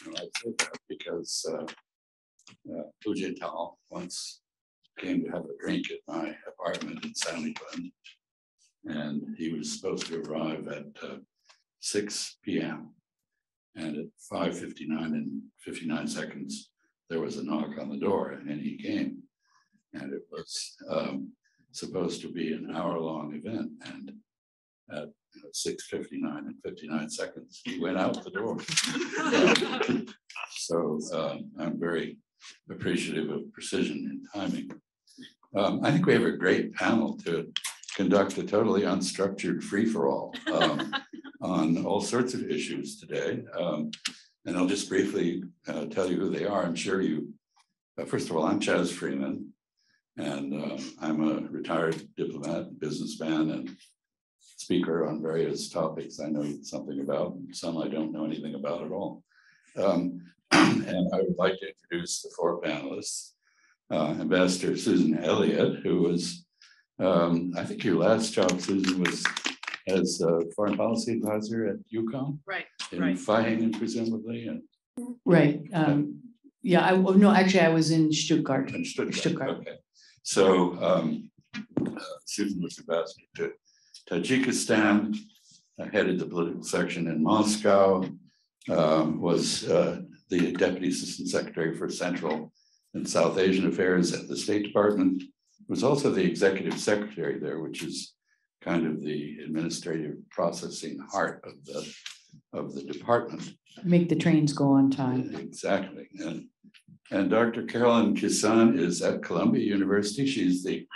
And I say that because Hu Jintao once came to have a drink at my apartment in Sandy Glen, and he was supposed to arrive at 6 p.m. And at 5:59 and 59 seconds, there was a knock on the door, and he came. And it was supposed to be an hour-long event, and at 6:59 and 59 seconds, he went out the door. So I'm very appreciative of precision and timing. I think we have a great panel to conduct a totally unstructured free-for-all on all sorts of issues today. And I'll just briefly tell you who they are. I'm sure you, first of all, I'm Chaz Freeman, and I'm a retired diplomat, businessman, and speaker on various topics I know something about, and some I don't know anything about at all. And I would like to introduce the four panelists. Ambassador Susan Elliott, who was, I think your last job, Susan, was as a foreign policy advisor at UConn. Right. In fighting, presumably. And, right. Yeah, no, actually, I was in Stuttgart. In Stuttgart. Okay. So Susan was ambassador to Tajikistan, headed the political section in Moscow, was the Deputy Assistant Secretary for Central and South Asian Affairs at the State Department, was also the Executive Secretary there, which is kind of the administrative processing heart of the department. Make the trains go on time. Exactly. And Dr. Carolyn Kissane is at Columbia University. She's the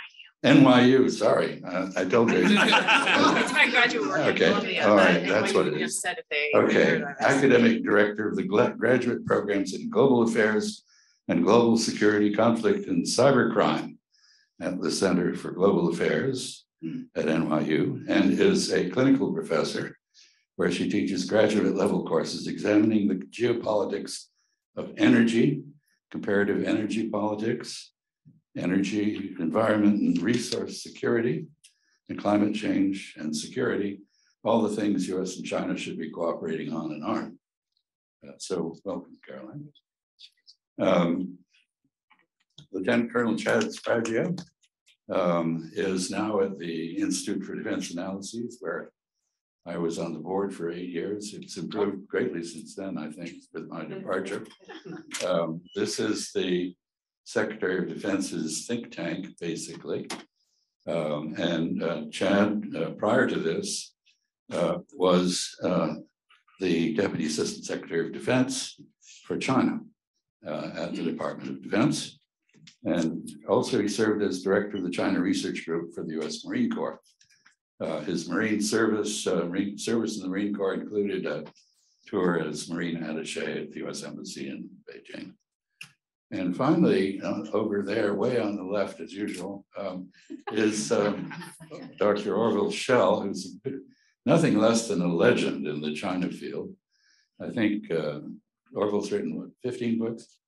NYU, sorry, I told you. It's my graduate work. Okay, all right, that's what it is. Okay, academic director of the graduate programs in global affairs and global security, conflict, and cybercrime at the Center for Global Affairs at NYU, and is a clinical professor where she teaches graduate level courses examining the geopolitics of energy, comparative energy politics, energy, environment, and resource security, and climate change and security, all the things US and China should be cooperating on and aren't. So welcome, Carolyn. Lieutenant Colonel Chad Sbragia is now at the Institute for Defense Analyses, where I was on the board for 8 years. It's improved greatly since then, I think, with my departure. This is the Secretary of Defense's think tank, basically. Chad, prior to this, was the Deputy Assistant Secretary of Defense for China at the Department of Defense. And also he served as director of the China Research Group for the US Marine Corps. His Marine service in the Marine Corps included a tour as Marine Attaché at the US Embassy in Beijing. And finally, over there, way on the left as usual, is Dr. Orville Schell, who's nothing less than a legend in the China field. I think Orville's written, what, 15 books?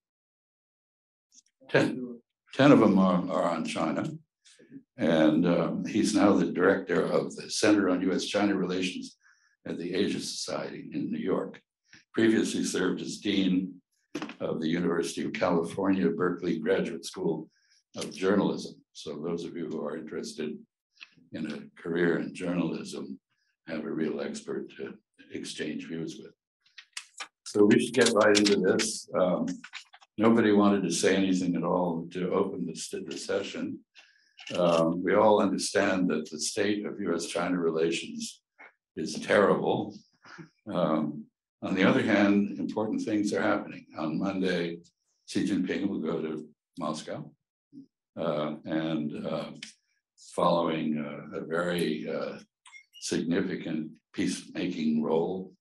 10 of them are on China. And he's now the director of the Center on US-China Relations at the Asia Society in New York. Previously served as Dean of the University of California, Berkeley Graduate School of Journalism. So those of you who are interested in a career in journalism have a real expert to exchange views with. So we should get right into this. Nobody wanted to say anything at all to open the session. We all understand that the state of US-China relations is terrible. On the other hand, important things are happening. On Monday, Xi Jinping will go to Moscow. Following a very significant peacemaking role,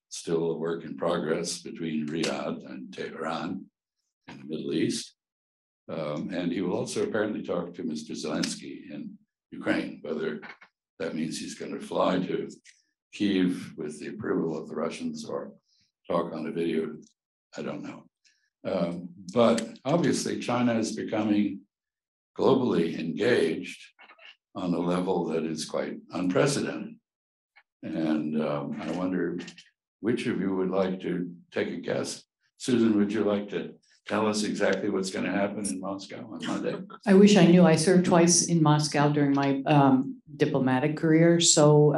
still a work in progress between Riyadh and Tehran in the Middle East. And he will also apparently talk to Mr. Zelensky in Ukraine, whether that means he's going to fly to Kyiv with the approval of the Russians or talk on a video, I don't know. But obviously China is becoming globally engaged on a level that is quite unprecedented. And I wonder which of you would like to take a guess Susan, would you like to tell us exactly what's going to happen in Moscow on Monday? I wish I knew. I served twice in Moscow during my diplomatic career, so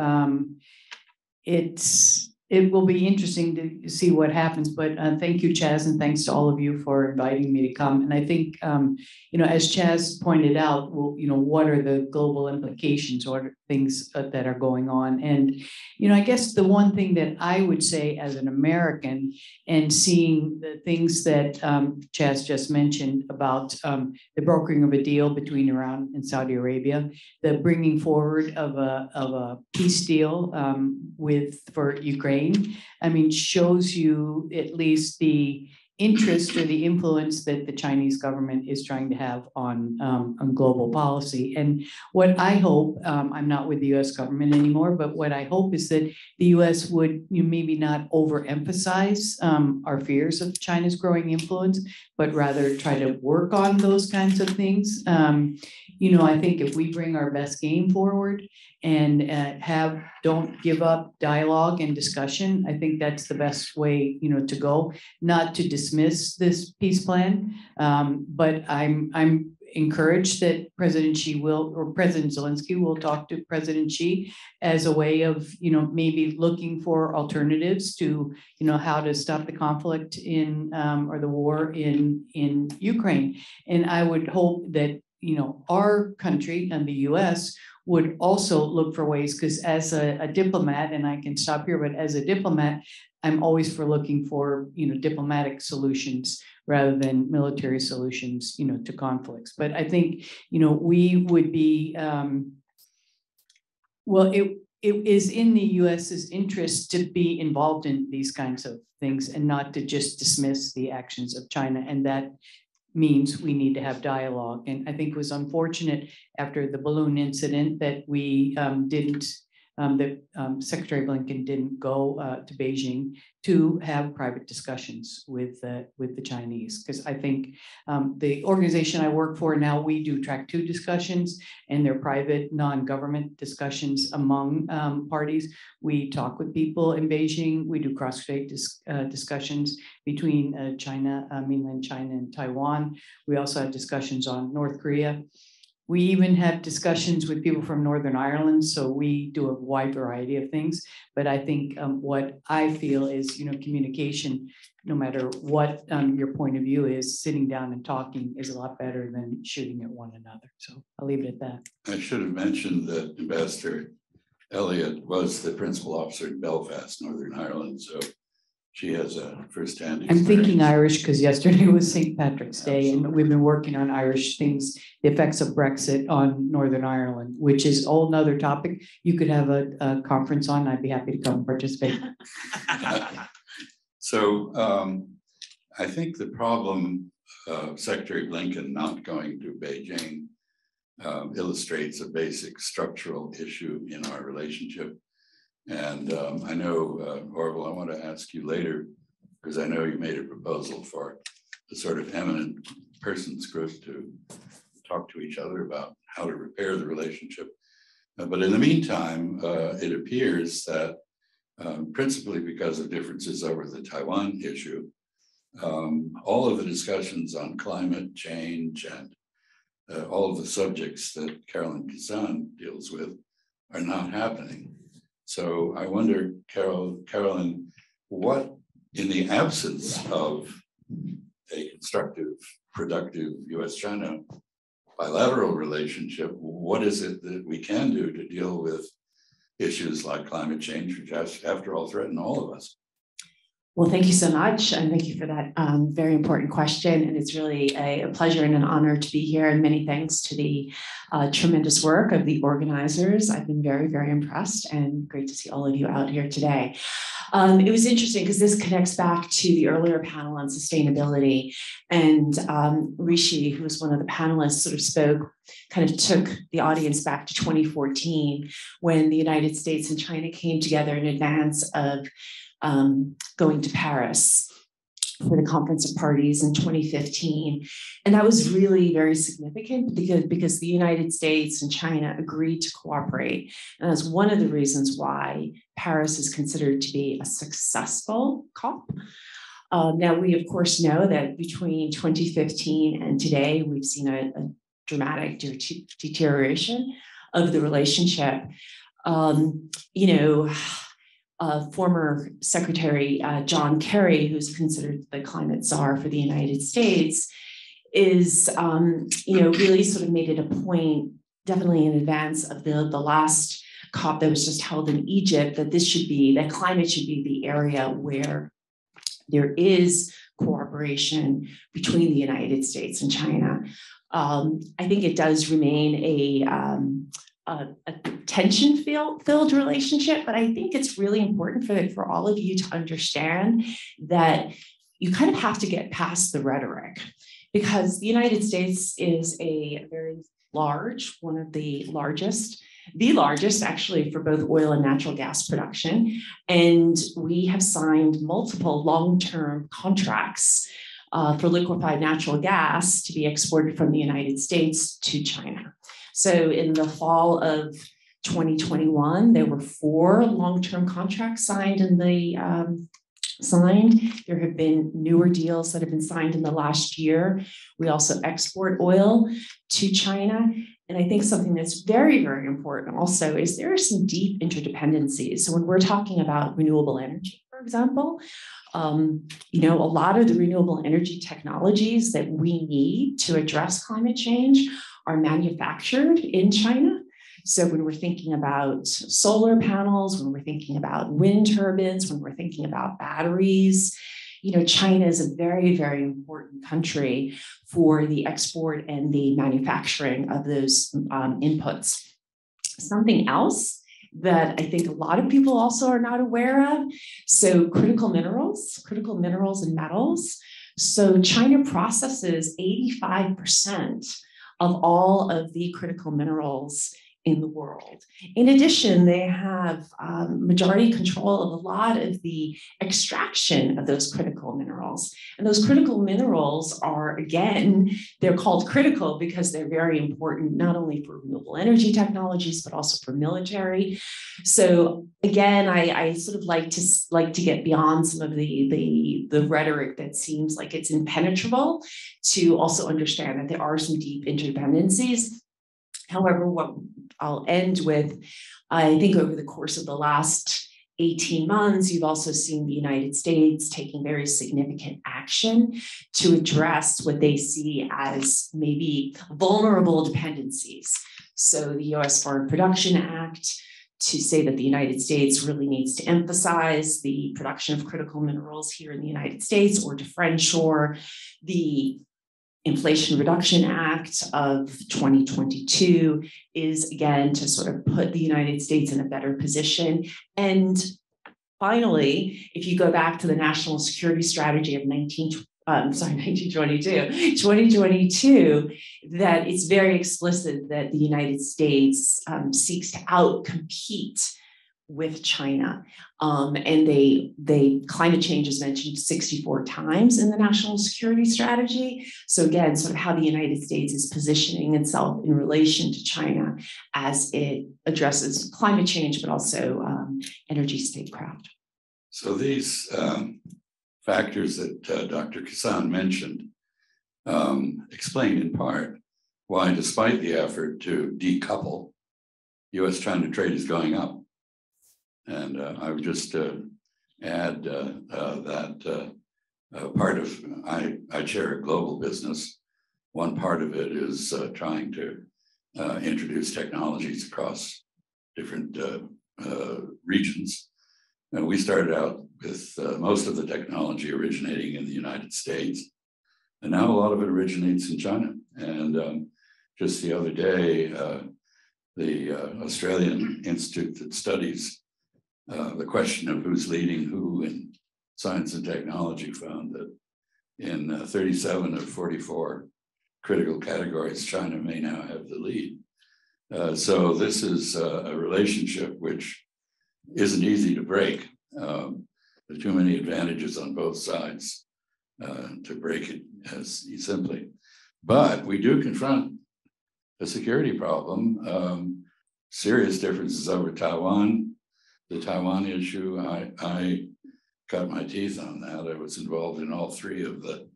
it will be interesting to see what happens. But thank you, Chaz, and thanks to all of you for inviting me to come. And I think, as Chaz pointed out, well, what are the global implications or things that are going on? And, I guess the one thing that I would say as an American and seeing the things that Chaz just mentioned about the brokering of a deal between Iran and Saudi Arabia, the bringing forward of a peace deal for Ukraine, shows you at least the interest or the influence that the Chinese government is trying to have on global policy. And what I hope, I'm not with the US government anymore, but what I hope is that the US would maybe not overemphasize our fears of China's growing influence, but rather try to work on those kinds of things. I think if we bring our best game forward and don't give up dialogue and discussion, I think that's the best way, to go. Not to dismiss this peace plan, but I'm encouraged that President Zelensky will talk to President Xi as a way of, maybe looking for alternatives to, how to stop the conflict or the war in Ukraine. And I would hope that, our country and the US would also look for ways, because as a diplomat, and I can stop here, but as a diplomat, I'm always for looking for, diplomatic solutions rather than military solutions, to conflicts. But I think, we would be, it is in the US's interest to be involved in these kinds of things and not to just dismiss the actions of China. And that means we need to have dialogue. And I think it was unfortunate after the balloon incident that we Secretary Blinken didn't go to Beijing to have private discussions with the Chinese, because I think the organization I work for now, we do track 2 discussions, and they're private, non-government discussions among parties. We talk with people in Beijing. We do cross-strait discussions between China, mainland China, and Taiwan. We also have discussions on North Korea. We even have discussions with people from Northern Ireland, so we do a wide variety of things. But I think what I feel is, communication, no matter what your point of view is, sitting down and talking is a lot better than shooting at one another. So I'll leave it at that. I should have mentioned that Ambassador Elliott was the principal officer in Belfast, Northern Ireland. So she has a firsthand experience. I'm thinking Irish because yesterday was St. Patrick's Day. Absolutely. And we've been working on Irish things, the effects of Brexit on Northern Ireland, which is a whole nother topic. You could have a conference on, I'd be happy to come and participate. So I think the problem of Secretary Blinken not going to Beijing illustrates a basic structural issue in our relationship. And I know, Orville, I want to ask you later, because I know you made a proposal for the sort of eminent persons group to talk to each other about how to repair the relationship. But in the meantime, it appears that principally because of differences over the Taiwan issue, all of the discussions on climate change and all of the subjects that Carolyn Kissane deals with are not happening. So I wonder, Carolyn, what, in the absence of a constructive, productive US-China bilateral relationship, what is it that we can do to deal with issues like climate change, which after all threaten all of us? Well, thank you so much. And thank you for that very important question. And it's really a pleasure and an honor to be here. And many thanks to the tremendous work of the organizers. I've been very, very impressed and great to see all of you out here today. It was interesting because this connects back to the earlier panel on sustainability. And Rishi, who was one of the panelists, sort of took the audience back to 2014 when the United States and China came together in advance of going to Paris for the Conference of Parties in 2015. And that was really very significant because the United States and China agreed to cooperate. And that's one of the reasons why Paris is considered to be a successful COP. Now, we of course know that between 2015 and today, we've seen a dramatic deterioration of the relationship. Former Secretary John Kerry, who's considered the climate czar for the United States, is, really sort of made it a point, definitely in advance of the last COP that was just held in Egypt, that climate should be the area where there is cooperation between the United States and China. I think it does remain a tension-filled relationship, but I think it's really important for all of you to understand that you kind of have to get past the rhetoric, because the United States is a very large, one of the largest actually for both oil and natural gas production. And we have signed multiple long-term contracts for liquefied natural gas to be exported from the United States to China. So in the fall of 2021, there were 4 long-term contracts signed There have been newer deals that have been signed in the last year. We also export oil to China. And I think something that's very, very important also is there are some deep interdependencies. So when we're talking about renewable energy, for example, a lot of the renewable energy technologies that we need to address climate change are manufactured in China. So when we're thinking about solar panels, when we're thinking about wind turbines, when we're thinking about batteries, China is a very, very important country for the export and the manufacturing of those inputs. Something else that I think a lot of people also are not aware of, so critical minerals and metals. So China processes 85% of all of the critical minerals in the world. In addition, they have majority control of a lot of the extraction of those critical minerals. And those critical minerals are, again, they're called critical because they're very important, not only for renewable energy technologies, but also for military. So again, I sort of like to get beyond some of the rhetoric that seems like it's impenetrable, to also understand that there are some deep interdependencies. However, what I'll end with, I think over the course of the last 18 months, you've also seen the United States taking very significant action to address what they see as maybe vulnerable dependencies. So the US Foreign Production Act, to say that the United States really needs to emphasize the production of critical minerals here in the United States, or to friendshore the Inflation Reduction Act of 2022 is, again, to sort of put the United States in a better position. And finally, if you go back to the National Security Strategy of 2022, that it's very explicit that the United States seeks to outcompete with China. And climate change is mentioned 64 times in the National Security Strategy. So again, sort of how the United States is positioning itself in relation to China as it addresses climate change, but also energy statecraft. So these factors that Dr. Kissane mentioned explain in part why, despite the effort to decouple, US-China trade is going up. And I would just add that part of, I chair a global business. One part of it is trying to introduce technologies across different regions. And we started out with most of the technology originating in the United States. And now a lot of it originates in China. And just the other day, the Australian Institute that studies the question of who's leading who in science and technology found that in 37 of 44 critical categories, China may now have the lead. So this is a relationship which isn't easy to break. There are too many advantages on both sides to break it as simply. But we do confront a security problem, serious differences over Taiwan. The Taiwan issue, I cut my teeth on that. I was involved in all three of the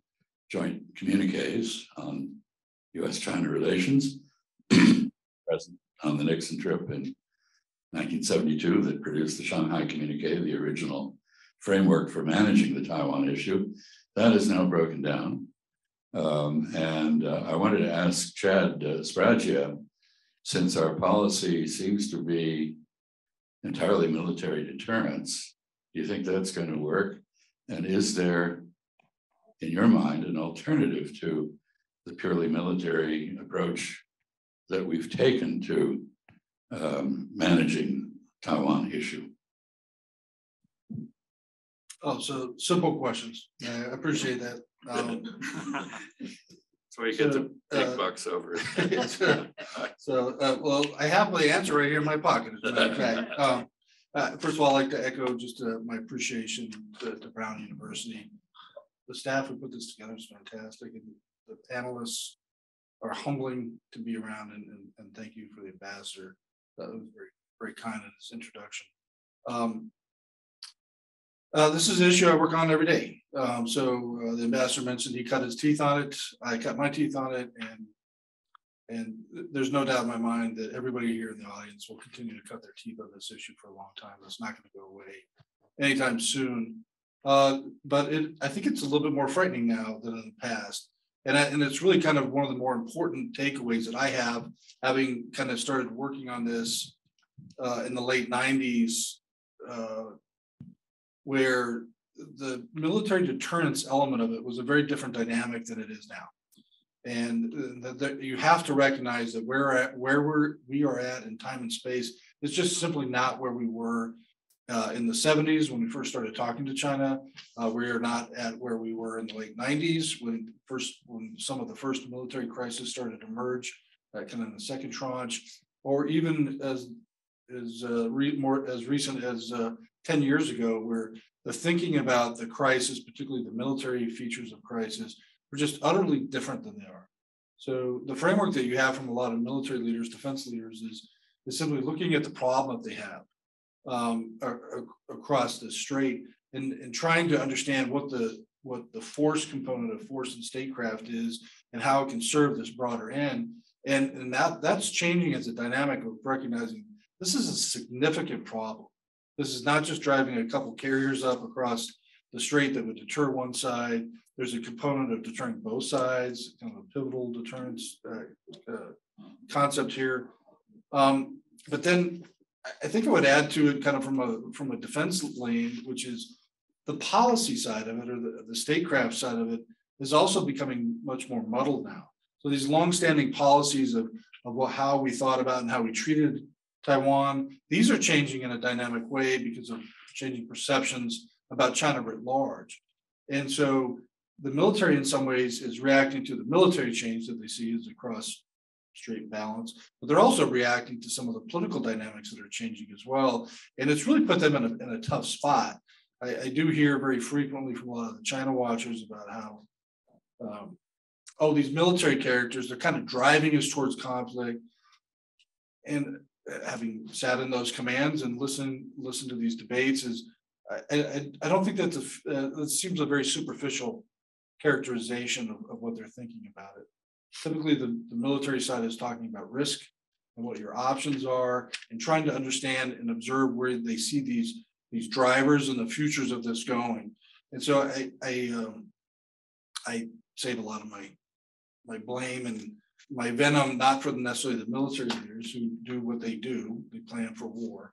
joint communiques on U.S.-China relations, present on the Nixon trip in 1972 that produced the Shanghai Communique, the original framework for managing the Taiwan issue. That is now broken down. I wanted to ask Chad Sbragia, since our policy seems to be entirely military deterrence, do you think that's going to work? And is there, in your mind, an alternative to the purely military approach that we've taken to managing Taiwan issue? Oh, so simple questions. I appreciate that. So you get the big bucks over it. Well, I have the answer right here in my pocket, as a matter of fact. First of all, I'd like to echo just my appreciation to Brown University. The staff who put this together is fantastic, and the panelists are humbling to be around, and thank you for the ambassador. That was very, very kind in his introduction. This is an issue I work on every day. The ambassador mentioned he cut his teeth on it. I cut my teeth on it, and there's no doubt in my mind that everybody here in the audience will continue to cut their teeth on this issue for a long time. It's not going to go away anytime soon. But I think it's a little bit more frightening now than in the past. And it's really kind of one of the more important takeaways that I have, having kind of started working on this in the late 90s, where the military deterrence element of it was a very different dynamic than it is now. And that you have to recognize that we are at in time and space is just simply not where we were in the 70s when we first started talking to China. We are not at where we were in the late 90s when some of the first military crises started to emerge, kind of in the second tranche, or even as recent as 10 years ago, where the thinking about the crisis, particularly the military features of crisis, were just utterly different than they are. So the framework that you have from a lot of military leaders, defense leaders, is simply looking at the problem that they have across the strait and trying to understand what the force component of force and statecraft is and how it can serve this broader end. And that's changing as a dynamic of recognizing this is a significant problem. This is not just driving a couple carriers up across the strait that would deter one side. There's a component of deterring both sides, kind of a pivotal deterrence concept here. But then I think I would add to it kind of from a defense lane, which is the policy side of it, or the statecraft side of it, is also becoming much more muddled now. So these longstanding policies of how we thought about and how we treated Taiwan, these are changing in a dynamic way because of changing perceptions about China writ large. And so the military in some ways is reacting to the military change that they see as across strait balance, but they're also reacting to some of the political dynamics that are changing as well. And it's really put them in a tough spot. I do hear very frequently from a lot of the China watchers about how, these military characters, they're kind of driving us towards conflict. And having sat in those commands and listen to these debates, I don't think that it seems a very superficial characterization of what they're thinking about it. Typically, the military side is talking about risk and what your options are, and trying to understand and observe where they see these drivers and the futures of this going. And so I save a lot of my blame and my venom, not for necessarily the military leaders who do what they do, they plan for war.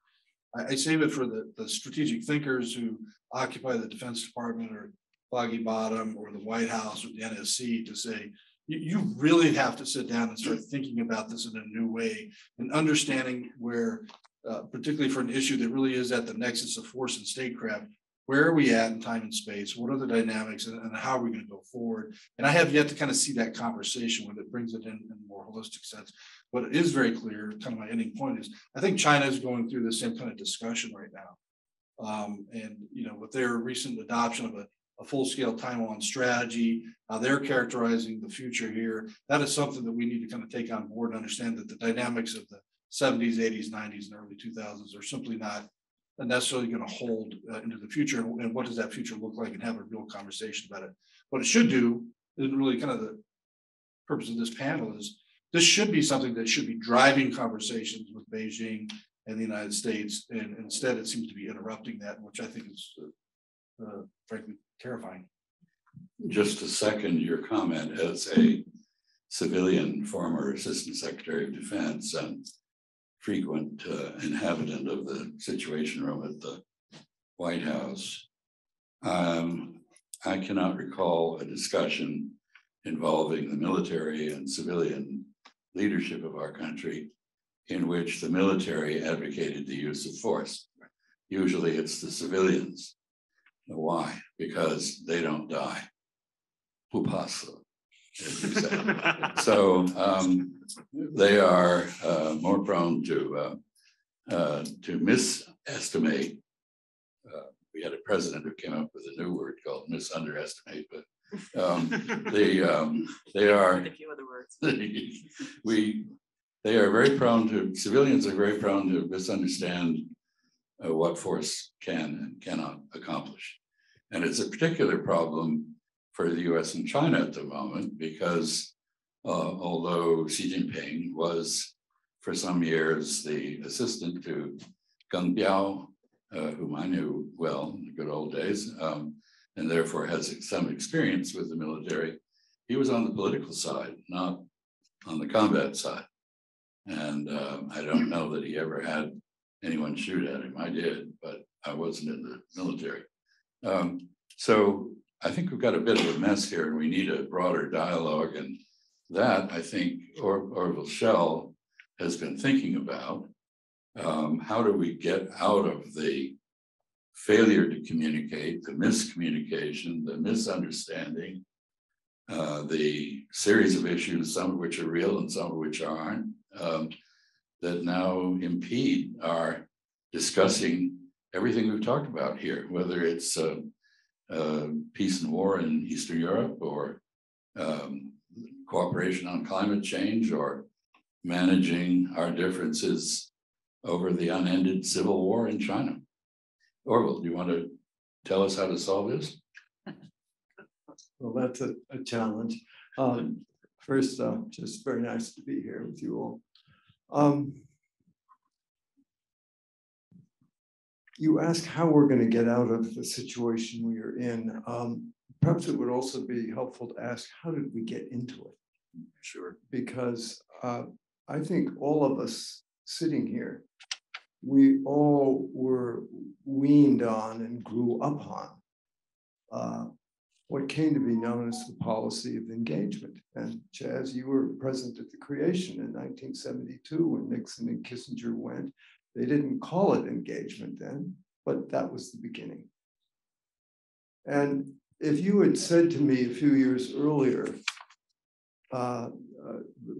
I save it for the strategic thinkers who occupy the Defense Department or Foggy Bottom or the White House or the NSC to say, you really have to sit down and start thinking about this in a new way and understanding where, particularly for an issue that really is at the nexus of force and statecraft, where are we at in time and space? What are the dynamics and how are we going to go forward? And I have yet to kind of see that conversation when it brings it in a more holistic sense. But it is very clear, kind of my ending point is, I think China is going through the same kind of discussion right now. And, with their recent adoption of a full-scale Taiwan strategy, how they're characterizing the future here, that is something that we need to kind of take on board and understand that the dynamics of the 70s, 80s, 90s, and early 2000s are simply not necessarily going to hold into the future, and what does that future look like, and have a real conversation about it. What it should do, and really kind of the purpose of this panel is, this should be something that should be driving conversations with Beijing and the United States, and instead it seems to be interrupting that, which I think is frankly terrifying. Just to second your comment, as a civilian former Assistant Secretary of Defense and frequent inhabitant of the Situation Room at the White House, I cannot recall a discussion involving the military and civilian leadership of our country in which the military advocated the use of force. Usually it's the civilians. Why? Because they don't die. Pupasso, as you say. So they are more prone to misestimate. We had a president who came up with a new word called misunderestimate, but they are A few other words. they are very prone to, civilians are very prone to misunderstand what force can and cannot accomplish. And it's a particular problem for the US and China at the moment, because although Xi Jinping was for some years the assistant to Geng Biao, whom I knew well in the good old days, and therefore has some experience with the military, he was on the political side, not on the combat side. And I don't know that he ever had anyone shoot at him. I did, but I wasn't in the military. So I think we've got a bit of a mess here, and we need a broader dialogue. And that, I think, Orville Schell has been thinking about. How do we get out of the failure to communicate, the miscommunication, the misunderstanding, the series of issues, some of which are real and some of which aren't, that now impede our discussing everything we've talked about here, whether it's peace and war in Eastern Europe, or cooperation on climate change, or managing our differences over the unended civil war in China. Orville, do you want to tell us how to solve this? Well, that's a challenge. First, just very nice to be here with you all. You ask how we're going to get out of the situation we are in. Perhaps it would also be helpful to ask, how did we get into it? Sure. Because I think all of us sitting here, we all were weaned on and grew up on what came to be known as the policy of engagement. And Chaz, you were present at the creation in 1972 when Nixon and Kissinger went. They didn't call it engagement then, but that was the beginning. And if you had said to me a few years earlier,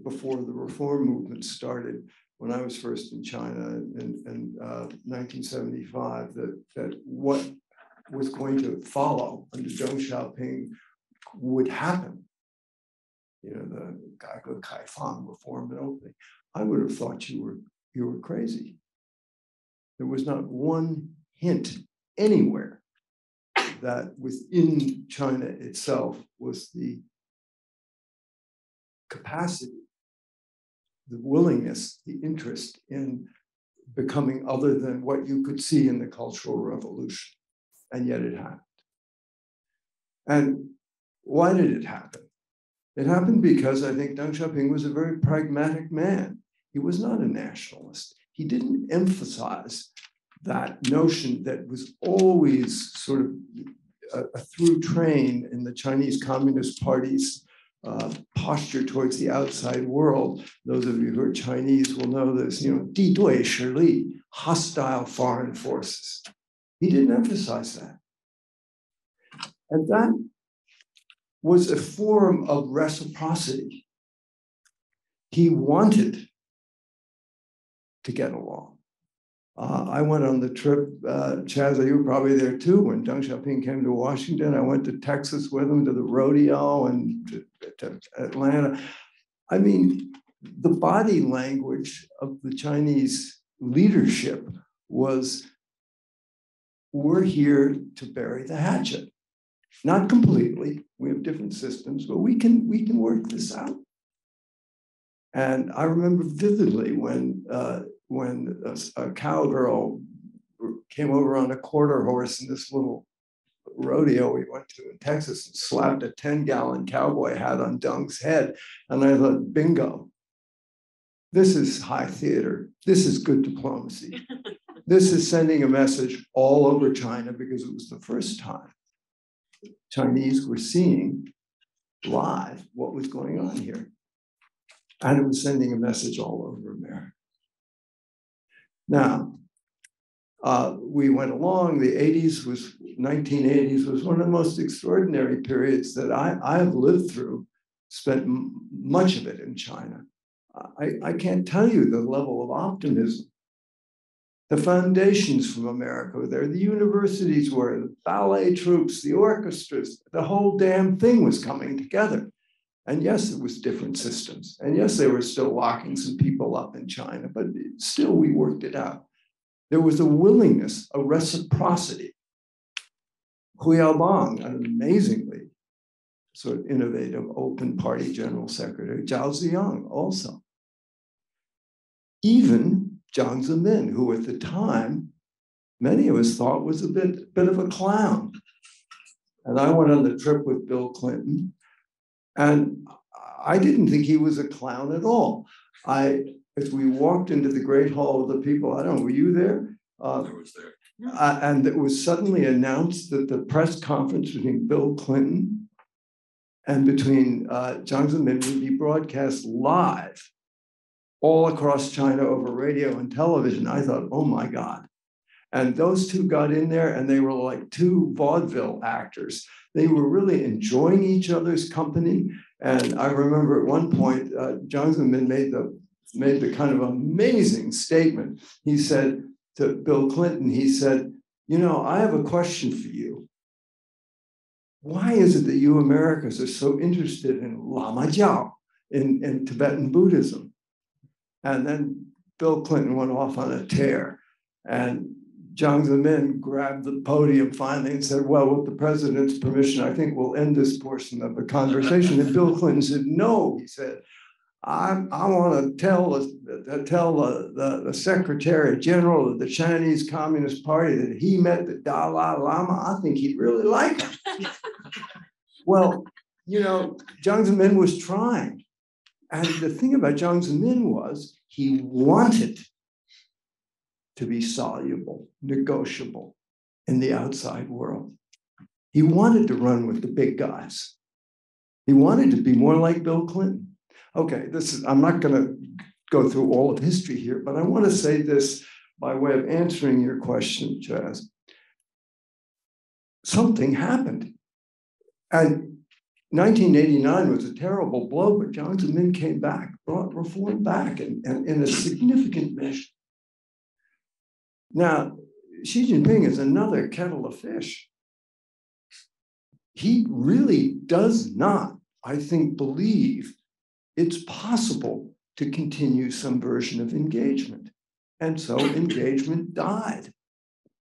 before the reform movement started, when I was first in China in 1975, that what was going to follow under Deng Xiaoping would happen, you know, the Gaigo Kaifang reform and opening, I would have thought you were crazy. There was not one hint anywhere that within China itself was the capacity, the willingness, the interest in becoming other than what you could see in the Cultural Revolution. And yet it happened. And why did it happen? It happened because I think Deng Xiaoping was a very pragmatic man. He was not a nationalist. He didn't emphasize that notion that was always sort of a through train in the Chinese Communist Party's posture towards the outside world. Those of you who are Chinese will know this, you know, 敌对势力, hostile foreign forces. He didn't emphasize that. And that was a form of reciprocity. He wanted to get along. I went on the trip, Chaz, you were probably there too, when Deng Xiaoping came to Washington. I went to Texas with him to the rodeo and to Atlanta. I mean, the body language of the Chinese leadership was we're here to bury the hatchet. Not completely, we have different systems, but we can work this out. And I remember vividly when a cowgirl came over on a quarter horse in this little rodeo we went to in Texas and slapped a 10-gallon cowboy hat on Dung's head. And I thought, bingo, this is high theater. This is good diplomacy. This is sending a message all over China because it was the first time Chinese were seeing live what was going on here. And it was sending a message all over America. Now, we went along, the 1980s was one of the most extraordinary periods that I have lived through, spent much of it in China. I can't tell you the level of optimism. The foundations from America were there, the universities were, the ballet troops, the orchestras, the whole damn thing was coming together. And yes, it was different systems. And yes, they were still locking some people up in China, but still we worked it out. There was a willingness, a reciprocity. Hu Yaobang, an amazingly sort of innovative open party general secretary, Zhao Ziyang also. Even Jiang Zemin, who at the time, many of us thought was a bit of a clown. And I went on the trip with Bill Clinton, and I didn't think he was a clown at all. As we walked into the Great Hall of the People, I don't know, were you there? I was there. And it was suddenly announced that the press conference between Bill Clinton and between Jiang Zemin would be broadcast live all across China over radio and television. I thought, oh my God. And those two got in there and they were like two vaudeville actors. They were really enjoying each other's company. And I remember at one point, Jiang Zemin made the kind of amazing statement. He said to Bill Clinton, he said, you know, I have a question for you. Why is it that you Americans are so interested in Lama Jiao, in Tibetan Buddhism? And then Bill Clinton went off on a tear. And Jiang Zemin grabbed the podium finally and said, well, with the president's permission, I think we'll end this portion of the conversation. And Bill Clinton said, no, he said, I want to tell the Secretary General of the Chinese Communist Party that he met the Dalai Lama. I think he'd really like him. Well, you know, Jiang Zemin was trying. And the thing about Jiang Zemin was he wanted to be soluble, negotiable in the outside world. He wanted to run with the big guys. He wanted to be more like Bill Clinton. Okay, I'm not going to go through all of history here, but I want to say this by way of answering your question, Chaz. Something happened. And 1989 was a terrible blow, but Jiang Zemin came back, brought reform back and in a significant measure. Now, Xi Jinping is another kettle of fish. He really does not, I think, believe it's possible to continue some version of engagement. And so engagement died.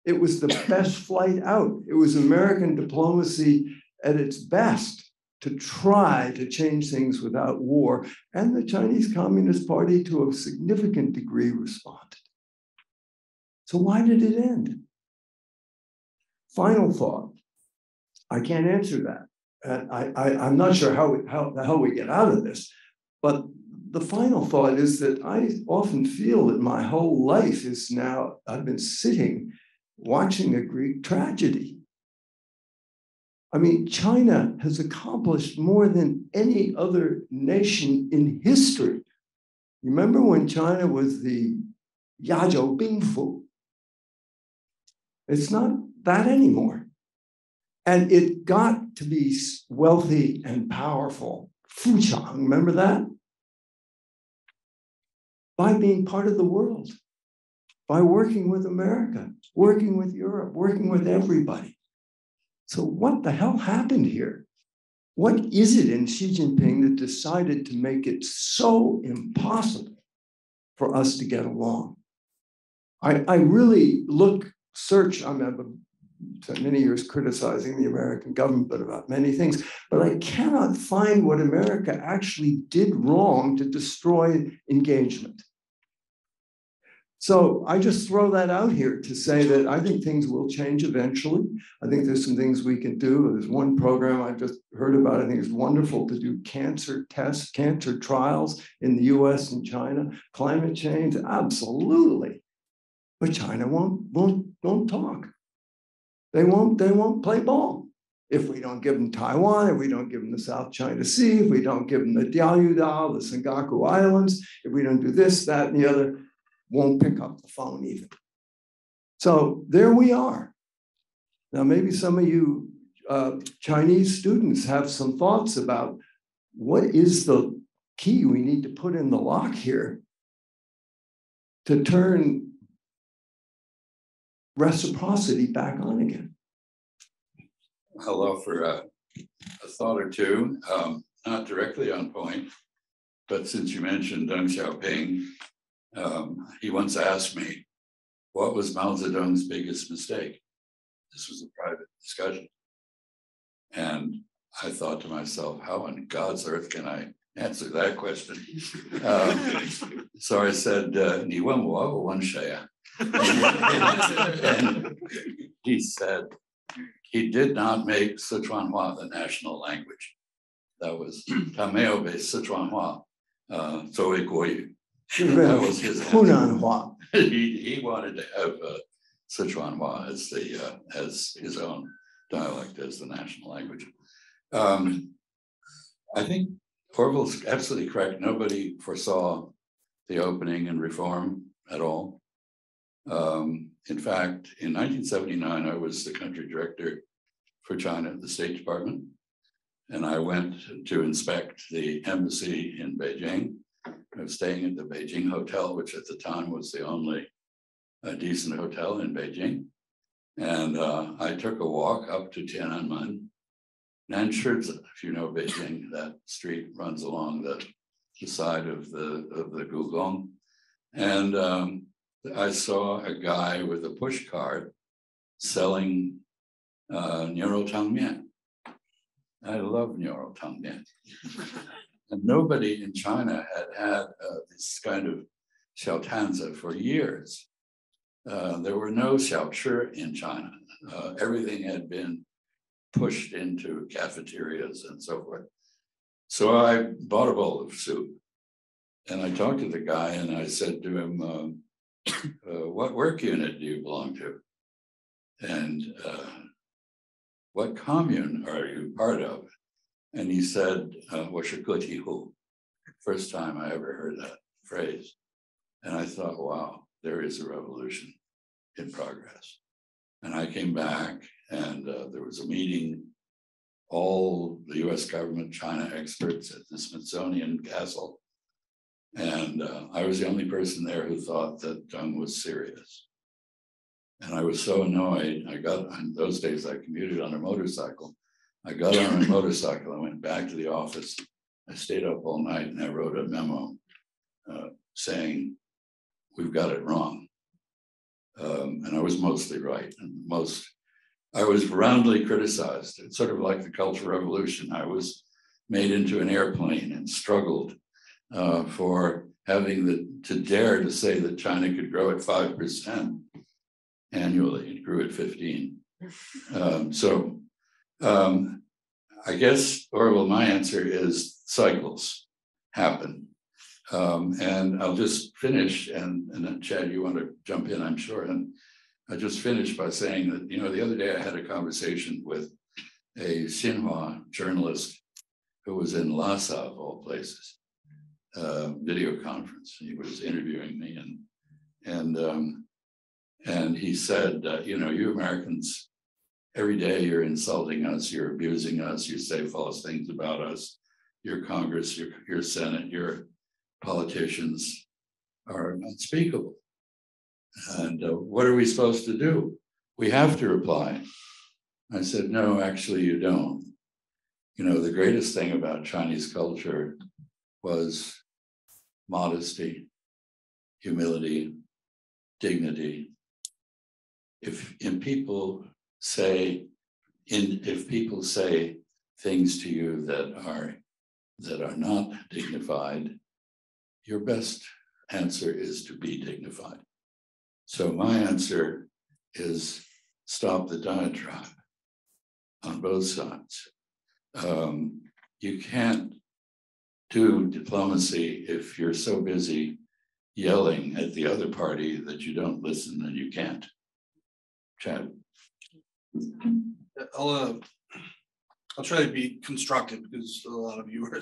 It was the best flight out. It was American diplomacy at its best to try to change things without war. And the Chinese Communist Party, to a significant degree, responded. So why did it end? Final thought. I can't answer that. And I'm not sure how the hell we get out of this. But the final thought is that I often feel that my whole life is now, I've been sitting watching a Greek tragedy. I mean, China has accomplished more than any other nation in history. Remember when China was the Yazhou Bingfu? It's not that anymore. And it got to be wealthy and powerful. Fuchang, remember that? By being part of the world, by working with America, working with Europe, working with everybody. So what the hell happened here? What is it in Xi Jinping that decided to make it so impossible for us to get along? I really search, I'm a spent many years criticizing the American government about many things, but I cannot find what America actually did wrong to destroy engagement. So I just throw that out here to say that I think things will change eventually. I think there's some things we can do. There's one program I just heard about. I think it's wonderful to do cancer tests, cancer trials in the US and China. Climate change, absolutely. But China won't talk. They won't play ball. If we don't give them Taiwan, if we don't give them the South China Sea, if we don't give them the Diaoyuda, the Senkaku Islands, if we don't do this, that, and the other, won't pick up the phone even. So there we are. Now, maybe some of you Chinese students have some thoughts about what is the key we need to put in the lock here to turn reciprocity back on again. I'll offer a thought or two, not directly on point, but since you mentioned Deng Xiaoping, he once asked me, what was Mao Zedong's biggest mistake? This was a private discussion. And I thought to myself, how on God's earth can I answer that question? So I said, "Ni wen wo wen shui ya?" And he said, he did not make Sichuanhua the national language. That was 他没有被Sichuanhua作为国语。That was his Hunanhua. He wanted to have Sichuanhua as his own dialect, as the national language. I think Orville's absolutely correct. Nobody foresaw the opening and reform at all. In fact, in 1979, I was the country director for China at the State Department, and I went to inspect the embassy in Beijing. I was staying at the Beijing Hotel, which at the time was the only decent hotel in Beijing. And I took a walk up to Tiananmen. Nanshizi, if you know Beijing, that street runs along the side of the Gugong. And I saw a guy with a push cart selling Niuro Tangmian. I love Niuro Tangmian. And nobody in China had this kind of xiaotanzi for years. There were no xiaochi in China. Everything had been pushed into cafeterias and so forth. So I bought a bowl of soup, and I talked to the guy, and I said to him, what work unit do you belong to? And what commune are you part of? And he said, 我是个体户. First time I ever heard that phrase. And I thought, wow, there is a revolution in progress. And I came back, and there was a meeting, all the US government, China experts at the Smithsonian Castle. And I was the only person there who thought that Deng was serious. And I was so annoyed. In those days, I commuted on a motorcycle. I got on a motorcycle, I went back to the office. I stayed up all night, and I wrote a memo saying, we've got it wrong. And I was mostly right. And I was roundly criticized. It's sort of like the Cultural Revolution. I was made into an airplane and struggled for having to dare to say that China could grow at 5% annually. It grew at 15. I guess, Orville, my answer is cycles happen. And I'll just finish, and then Chad, you want to jump in, I'm sure. And I just finished by saying that, the other day I had a conversation with a Xinhua journalist who was in Lhasa, of all places, video conference. He was interviewing me, and he said, you Americans, every day you're insulting us, you're abusing us, you say false things about us. Your Congress, your Senate, your politicians are unspeakable. And what are we supposed to do? We have to reply. I said, no, actually you don't. The greatest thing about Chinese culture was modesty, humility, dignity. If in people say, if people say things to you that are not dignified, your best answer is to be dignified. So my answer is stop the diatribe on both sides. You can't do diplomacy if you're so busy yelling at the other party that you don't listen and you can't. Chad. I'll try to be constructive because a lot of you are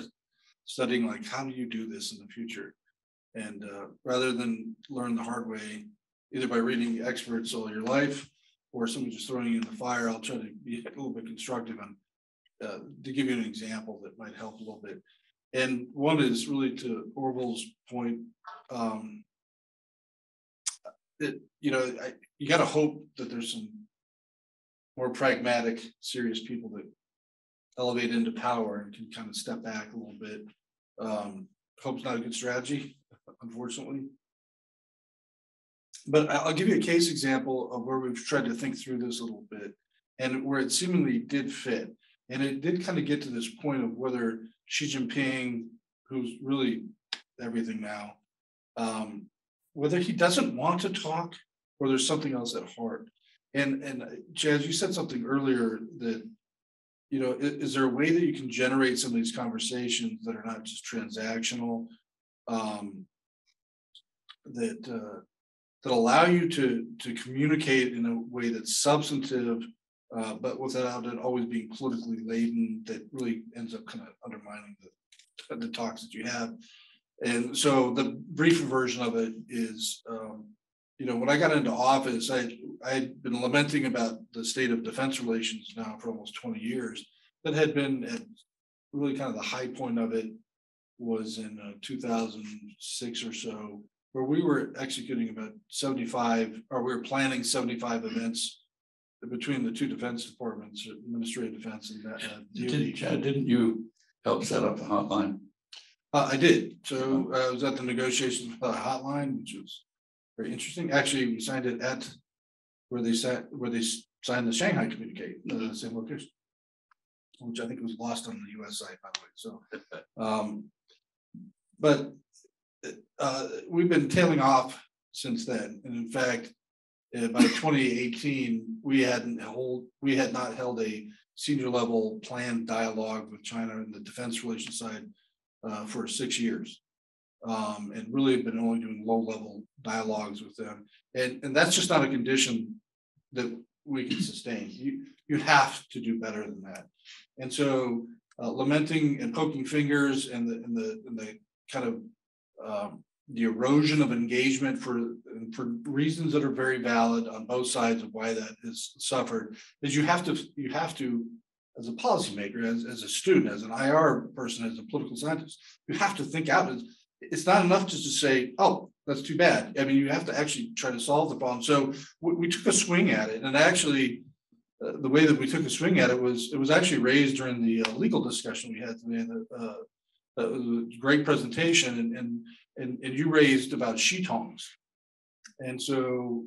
studying like, how do you do this in the future? And rather than learn the hard way, either by reading experts all your life or someone just throwing you in the fire, I'll try to be a little bit constructive and to give you an example that might help a little bit. And one is really to Orville's point. You got to hope that there's some more pragmatic, serious people that elevate into power and can kind of step back a little bit. Hope's not a good strategy, unfortunately. But I'll give you a case example of where we've tried to think through this a little bit and where it seemingly did fit. And it did kind of get to this point of whether Xi Jinping, who's really everything now, whether he doesn't want to talk or there's something else at heart. And Chaz, you said something earlier that, is there a way that you can generate some of these conversations that are not just transactional, that allow you to communicate in a way that's substantive, but without it always being politically laden, that really ends up kind of undermining the talks that you have. And so the brief version of it is, when I got into office, I had been lamenting about the state of defense relations now for almost 20 years. That had been at really kind of the high point of it was in 2006 or so, where we were executing about 75, or we were planning 75 events between the two defense departments, administrative defense and Chad, didn't you help set up the hotline? I did. So I was at the negotiations for the hotline, which was very interesting. Actually, we signed it at where they signed the Shanghai communique, the same location, which I think was lost on the U.S. side, by the way. So, but we've been tailing off since then, and in fact, by 2018, we had not held a senior level planned dialogue with China in the defense relations side for 6 years. And really have been only doing low level dialogues with them. And that's just not a condition that we can sustain. You have to do better than that. And so lamenting and poking fingers and the kind of the erosion of engagement for reasons that are very valid on both sides of why that has suffered is you have to as a policymaker, as a student, as an IR person, as a political scientist, you have to think out. It's not enough just to say, oh, that's too bad. I mean, you have to actually try to solve the problem. So we took a swing at it. And actually, the way that we took a swing at it was actually raised during the legal discussion we had today. That was a great presentation. And you raised about Shitongs. And so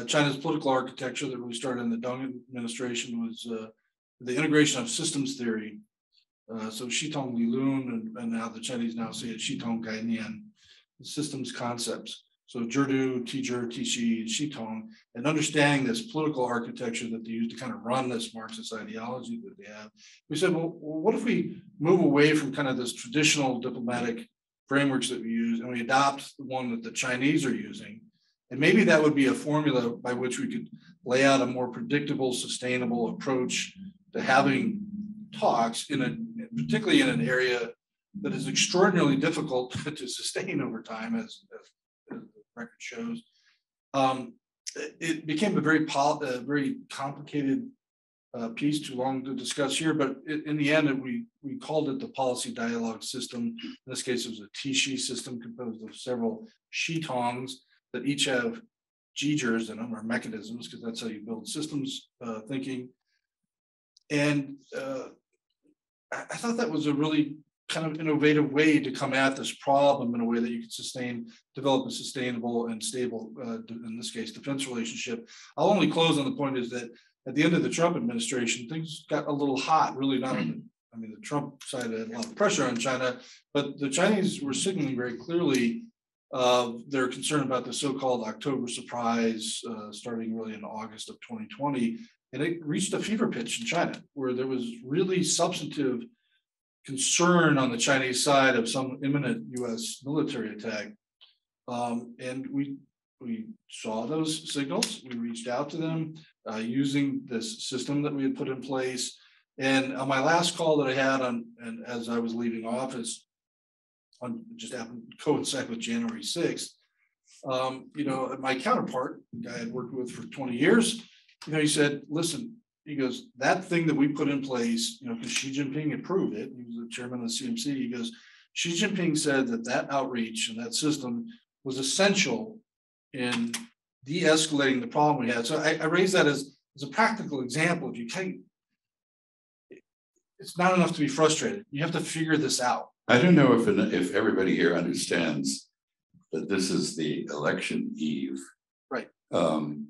China's political architecture that really started in the Deng administration was the integration of systems theory. So Shitong Lilun, and now the Chinese now say it Shitong Gainian, systems concepts. So Zhurdu, Tizhur, Tishi, Shitong, and understanding this political architecture that they use to kind of run this Marxist ideology that they have. We said, well, what if we move away from kind of this traditional diplomatic frameworks that we use and we adopt the one that the Chinese are using? And maybe that would be a formula by which we could lay out a more predictable, sustainable approach to having talks particularly in an area that is extraordinarily difficult to sustain over time, as the record shows. It became a very complicated piece, too long to discuss here, but in the end, we called it the policy dialogue system. In this case, it was a Tishi system composed of several Shitongs that each have Jigers in them, or mechanisms, because that's how you build systems thinking. And I thought that was a really kind of innovative way to come at this problem in a way that you could develop a sustainable and stable, in this case, defense relationship. I'll only close on the point is that at the end of the Trump administration, things got a little hot, really not on the, I mean, the Trump side had a lot of pressure on China, but the Chinese were signaling very clearly their concern about the so-called October surprise, starting really in August of 2020. And it reached a fever pitch in China, where there was really substantive concern on the Chinese side of some imminent US military attack. And we saw those signals. We reached out to them using this system that we had put in place. And on my last call that I had and as I was leaving office, on just happened to coincide with January 6th, my counterpart, the guy I had worked with for 20 years, he said, listen, he goes, that thing that we put in place, because Xi Jinping approved it, he was the chairman of the CMC, he goes, Xi Jinping said that outreach and that system was essential in de-escalating the problem we had. So I raise that as a practical example. If you can't, it's not enough to be frustrated. You have to figure this out. I don't know if everybody here understands that this is the election eve. Right. And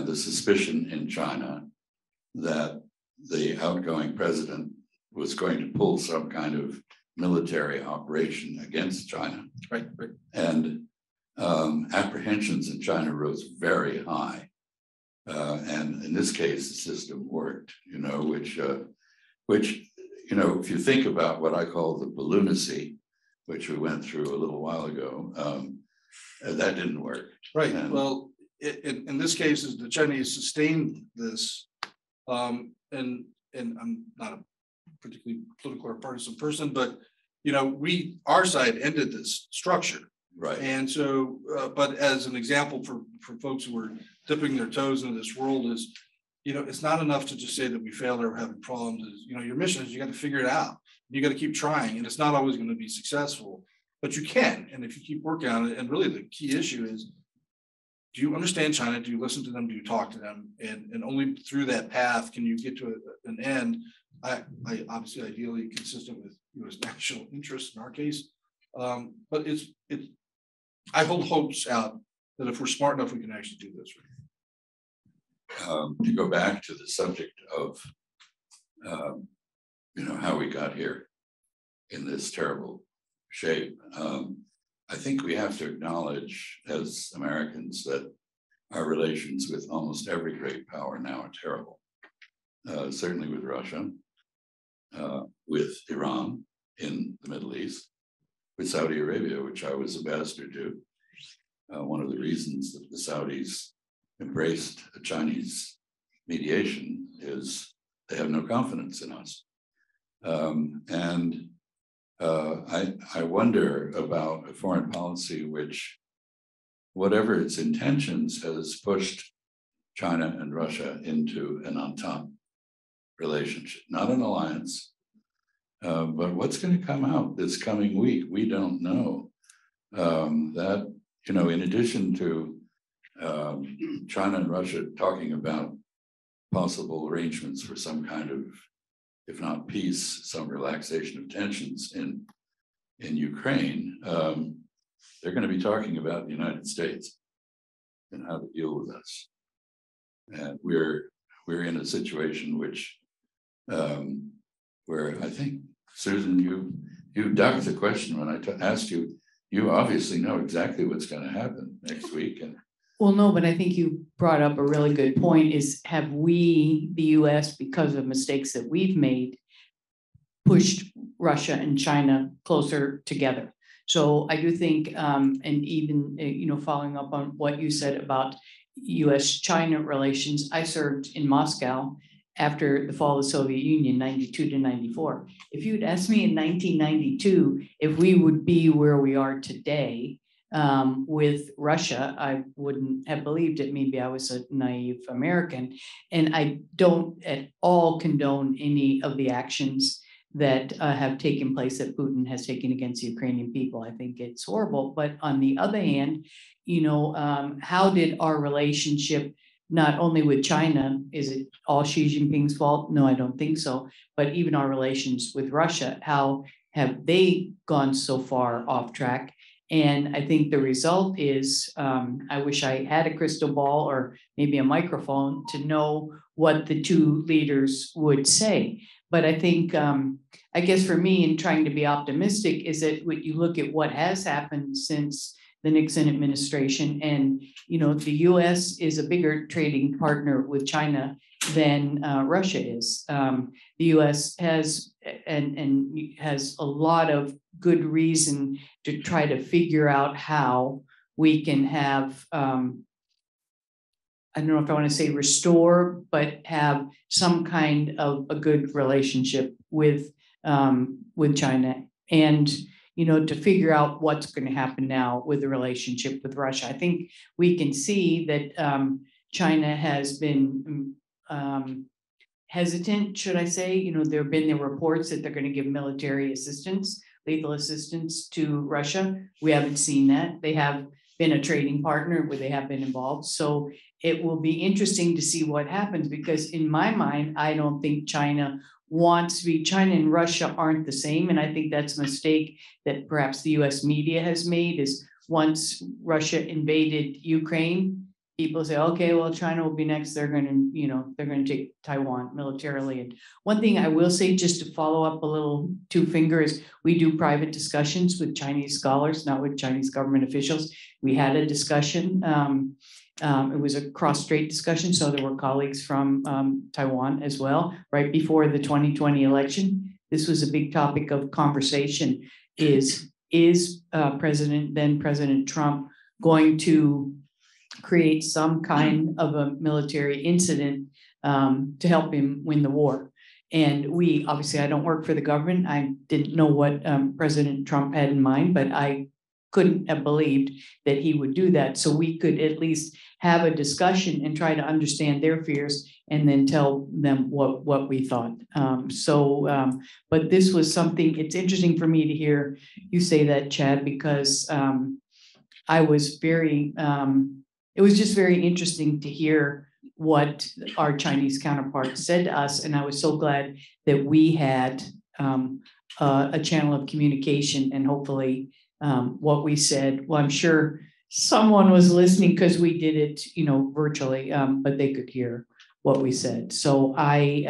the suspicion in China that the outgoing president was going to pull some kind of military operation against China. Right. And apprehensions in China rose very high. And in this case, the system worked, which if you think about what I call the balloonacy, which we went through a little while ago, that didn't work. Right. Well, in this case, the Chinese sustained this, and I'm not a particularly political or partisan person, but our side ended this structure. Right. And so, but as an example for folks who are dipping their toes into this world is, it's not enough to just say that we failed or we're having problems. Your mission is you got to figure it out. You got to keep trying, and it's not always going to be successful, but you can. And if you keep working on it, and really the key issue is, do you understand China? Do you listen to them? Do you talk to them? And only through that path can you get to an end. I obviously ideally consistent with U.S. national interests in our case, but I hold hopes out that if we're smart enough, we can actually do this. To go back to the subject of, how we got here in this terrible shape, I think we have to acknowledge as Americans that our relations with almost every great power now are terrible. Certainly with Russia, with Iran in the Middle East, with Saudi Arabia, which I was ambassador to. One of the reasons that the Saudis embraced a Chinese mediation is they have no confidence in us. I wonder about a foreign policy which, whatever its intentions, has pushed China and Russia into an entente relationship, not an alliance. But what's going to come out this coming week, we don't know. That, in addition to China and Russia talking about possible arrangements for some kind of, if not peace, some relaxation of tensions in Ukraine, they're going to be talking about the United States and how to deal with us. And we're in a situation which, where I think, Susan, you ducked the question when I asked you. You obviously know exactly what's going to happen next week. Well, no, but I think you brought up a really good point is, have we, the US, because of mistakes that we've made, pushed Russia and China closer together? So I do think, and even, following up on what you said about US-China relations, I served in Moscow after the fall of the Soviet Union, 92 to 94. If you'd asked me in 1992 if we would be where we are today with Russia, I wouldn't have believed it. Maybe I was a naive American. And I don't at all condone any of the actions that have taken place that Putin has taken against the Ukrainian people. I think it's horrible. But on the other hand, how did our relationship, not only with China, is it all Xi Jinping's fault? No, I don't think so. But even our relations with Russia, how have they gone so far off track? And I think the result is, I wish I had a crystal ball or maybe a microphone to know what the two leaders would say. But I think, I guess for me, in trying to be optimistic, is that when you look at what has happened since the Nixon administration, and the U.S. is a bigger trading partner with China than Russia is. The U.S. has and has a lot of good reason to try to figure out how we can have, I don't know if I want to say restore, but have some kind of a good relationship with China, and to figure out what's going to happen now with the relationship with Russia. I think we can see that China has been hesitant, should I say. There have been the reports that they're going to give military assistance, lethal assistance to Russia. We haven't seen that. They have been a trading partner where they have been involved. So it will be interesting to see what happens, because in my mind, I don't think China wants to be. China and Russia aren't the same. And I think that's a mistake that perhaps the US media has made, is once Russia invaded Ukraine, people say, okay, well, China will be next. They're going to take Taiwan militarily. And one thing I will say, just to follow up a little two fingers, we do private discussions with Chinese scholars, not with Chinese government officials. We had a discussion. It was a cross-strait discussion, so there were colleagues from Taiwan as well, right before the 2020 election. This was a big topic of conversation. Is then President Trump going to create some kind of a military incident to help him win the war? And we, obviously, I don't work for the government. I didn't know what President Trump had in mind, but I couldn't have believed that he would do that. So we could at least have a discussion and try to understand their fears and then tell them what we thought. But this was something, it's interesting for me to hear you say that, Chad, because I was very, it was just very interesting to hear what our Chinese counterparts said to us. And I was so glad that we had a channel of communication, and hopefully what we said, well, I'm sure someone was listening because we did it, virtually, but they could hear what we said. So I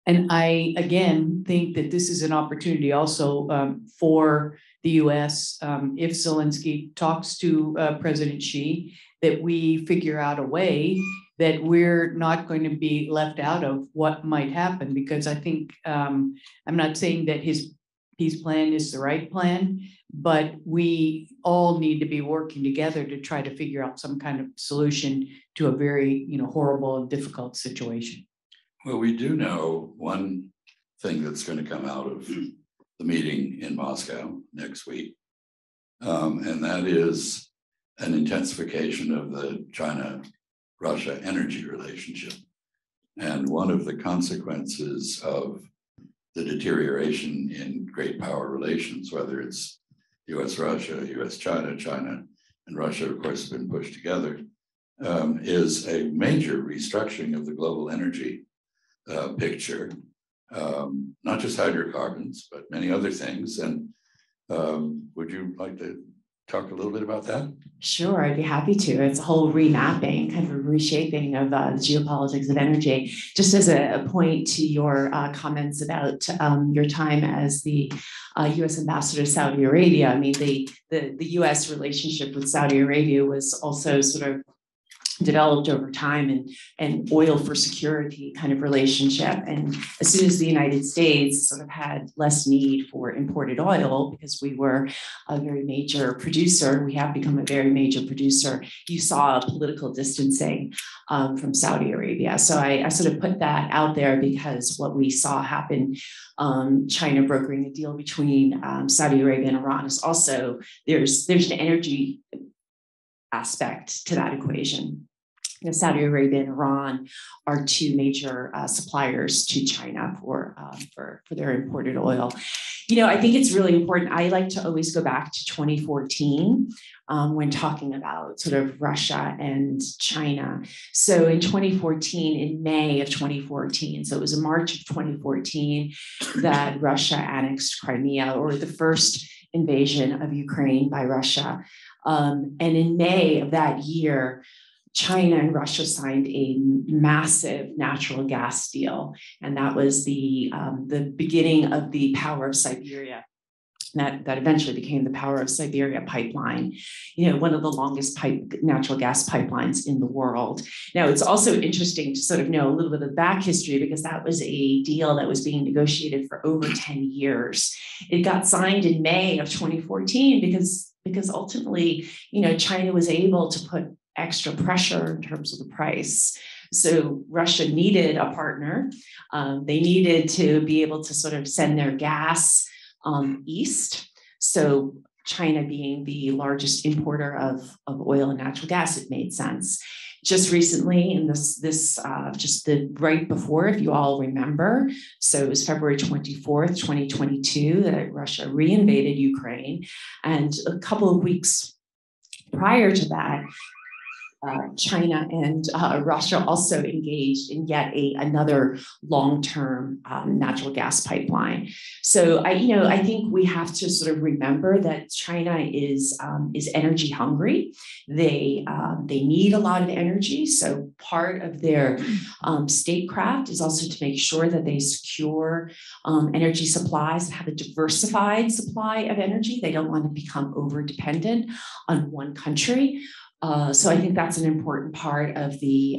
again think that this is an opportunity also for the US, if Zelensky talks to President Xi, that we figure out a way that we're not going to be left out of what might happen. Because I think, I'm not saying that his peace plan is the right plan, but we all need to be working together to try to figure out some kind of solution to a very, horrible and difficult situation. Well, we do know one thing that's going to come out of the meeting in Moscow next week, and that is an intensification of the China-Russia energy relationship. And one of the consequences of the deterioration in great power relations, whether it's US-Russia, US-China, China and Russia, of course, have been pushed together, is a major restructuring of the global energy picture, not just hydrocarbons, but many other things. And would you like to talk a little bit about that? Sure, I'd be happy to. It's a whole remapping, kind of a reshaping of the geopolitics of energy. Just as a point to your comments about your time as the U.S. ambassador to Saudi Arabia, I mean, the U.S. relationship with Saudi Arabia was also sort of developed over time, and oil for security kind of relationship. And as soon as the United States sort of had less need for imported oil, because we were a very major producer, we have become a very major producer, you saw a political distancing from Saudi Arabia. So I sort of put that out there because what we saw happen, China brokering a deal between Saudi Arabia and Iran, is also, there's an energy aspect to that equation. Saudi Arabia and Iran are two major suppliers to China for their imported oil. I think it's really important. I like to always go back to 2014 when talking about sort of Russia and China. So in 2014, in May of 2014, so it was in March of 2014 that Russia annexed Crimea, or the first invasion of Ukraine by Russia. And in May of that year, China and Russia signed a massive natural gas deal, and that was the beginning of the Power of Siberia. That eventually became the Power of Siberia pipeline, one of the longest natural gas pipelines in the world. Now, it's also interesting to sort of know a little bit of the back history, because that was a deal that was being negotiated for over 10 years. It got signed in May of 2014 because ultimately, China was able to put extra pressure in terms of the price. So Russia needed a partner. They needed to be able to sort of send their gas east. So China being the largest importer of oil and natural gas, it made sense. Just recently, in just the right before, if you all remember, so it was February 24th, 2022, that Russia reinvaded Ukraine. And a couple of weeks prior to that, China and Russia also engaged in yet another long-term natural gas pipeline. So I think we have to sort of remember that China is energy hungry. They need a lot of energy. So part of their statecraft is also to make sure that they secure energy supplies and have a diversified supply of energy. They don't want to become over-dependent on one country. So I think that's an important part of the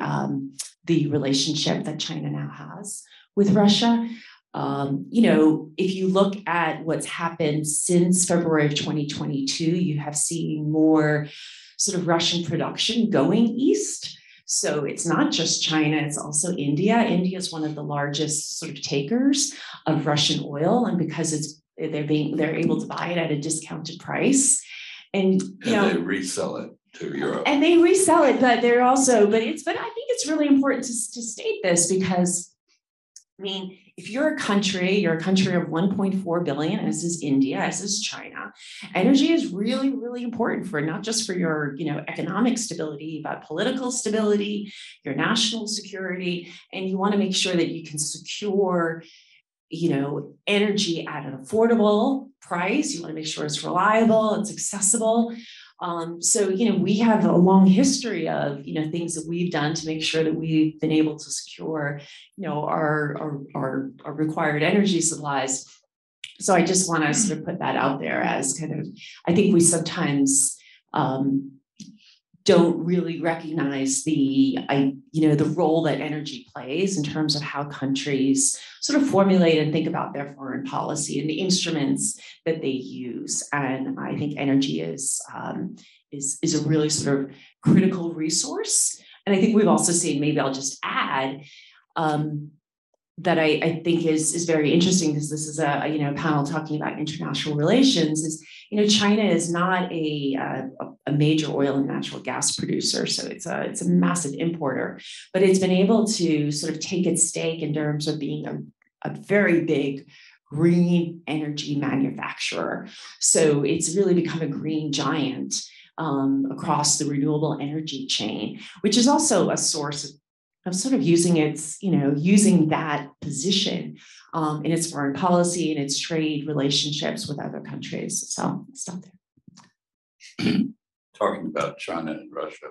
relationship that China now has with Russia. If you look at what's happened since February of 2022, you have seen more sort of Russian production going east. So it's not just China, it's also India. India is one of the largest sort of takers of Russian oil, and because they're able to buy it at a discounted price. And they resell it to Europe. And they resell it, but they're also, but I think it's really important to state this, because if you're a country of 1.4 billion, as is India, as is China, energy is really, really important for not just for your, economic stability, but political stability, your national security. And you want to make sure that you can secure, energy at an affordable price. You want to make sure it's reliable, it's accessible. So, we have a long history of, things that we've done to make sure that we've been able to secure, our required energy supplies. So I just want to sort of put that out there as kind of, I think we sometimes don't really recognize the role that energy plays in terms of how countries sort of formulate and think about their foreign policy and the instruments that they use. And I think energy is a really sort of critical resource. And I think we've also seen, maybe I'll just add, that I think is very interesting, because this is a panel talking about international relations, is China is not a major oil and natural gas producer, so it's a massive importer, but it's been able to sort of take its stake in terms of being a very big green energy manufacturer. So it's really become a green giant across the renewable energy chain, which is also a source of sort of using that position in its foreign policy and its trade relationships with other countries. So I'll stop there. Talking about China and Russia,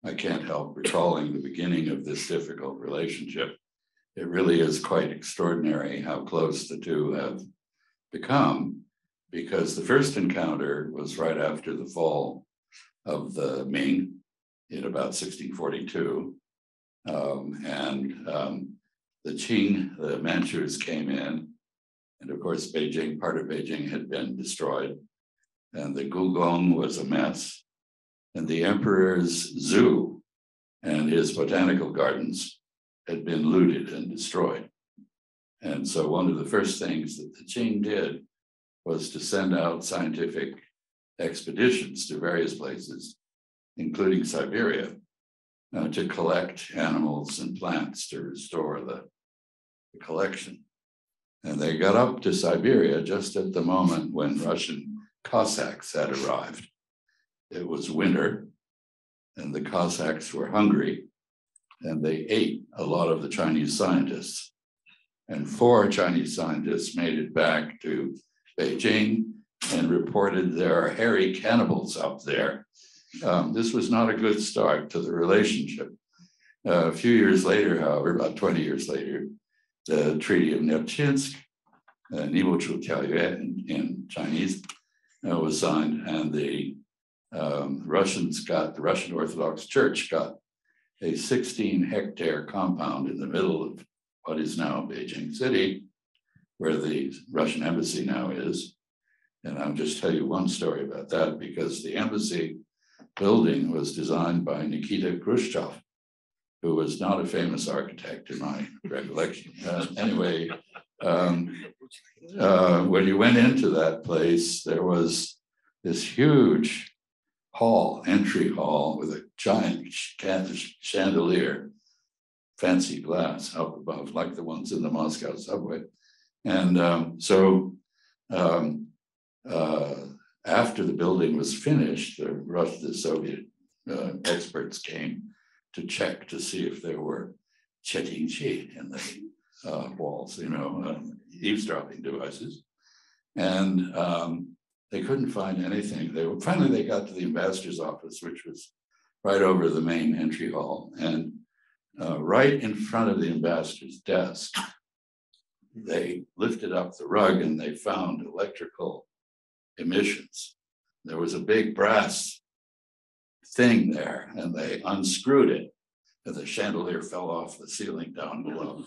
I can't help recalling the beginning of this difficult relationship. It really is quite extraordinary how close the two have become, because the first encounter was right after the fall of the Ming in about 1642. The Qing, the Manchus came in, and of course part of Beijing had been destroyed, and the Gugong was a mess, and the emperor's zoo and his botanical gardens had been looted and destroyed. And so one of the first things that the Qing did was to send out scientific expeditions to various places, including Siberia, to collect animals and plants to restore the collection. And they got up to Siberia just at the moment when Russian Cossacks had arrived. It was winter, and the Cossacks were hungry, and they ate a lot of the Chinese scientists. And 4 Chinese scientists made it back to Beijing and reported there are hairy cannibals up there. This was not a good start to the relationship. A few years later, however, about 20 years later, the Treaty of Nepchinsk, in Chinese, was signed, and the Russian Orthodox Church got a 16-hectare compound in the middle of what is now Beijing City, where the Russian embassy now is. And I'll just tell you one story about that, because the embassy building was designed by Nikita Khrushchev, who was not a famous architect in my recollection. Anyway, when you went into that place, there was this huge hall, entry hall, with a giant chandelier, fancy glass up above, like the ones in the Moscow subway. And after the building was finished, the Soviet experts came to check to see if there were chetingchi in the walls, eavesdropping devices. And they couldn't find anything. Finally, they got to the ambassador's office, which was right over the main entry hall. And right in front of the ambassador's desk, they lifted up the rug and they found electrical emissions. There was a big brass thing there, and they unscrewed it, and the chandelier fell off the ceiling down below.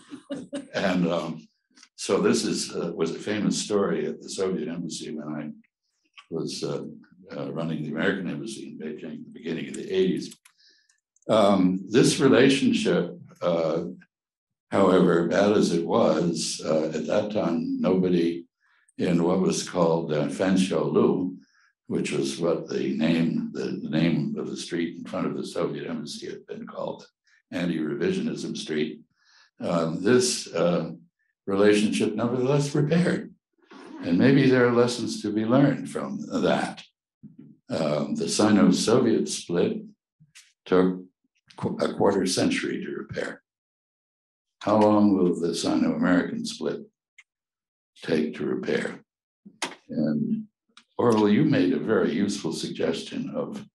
And so this was a famous story at the Soviet embassy when I was running the American embassy in Beijing at the beginning of the 80s. This relationship, however bad as it was, at that time, nobody in what was called Fanxiaolu, which was what the name of the street in front of the Soviet embassy had been called, Anti-Revisionism Street. This relationship nevertheless repaired. And maybe there are lessons to be learned from that. The Sino-Soviet split took a quarter century to repair. How long will the Sino-American split take to repair? And Orville, you made a very useful suggestion of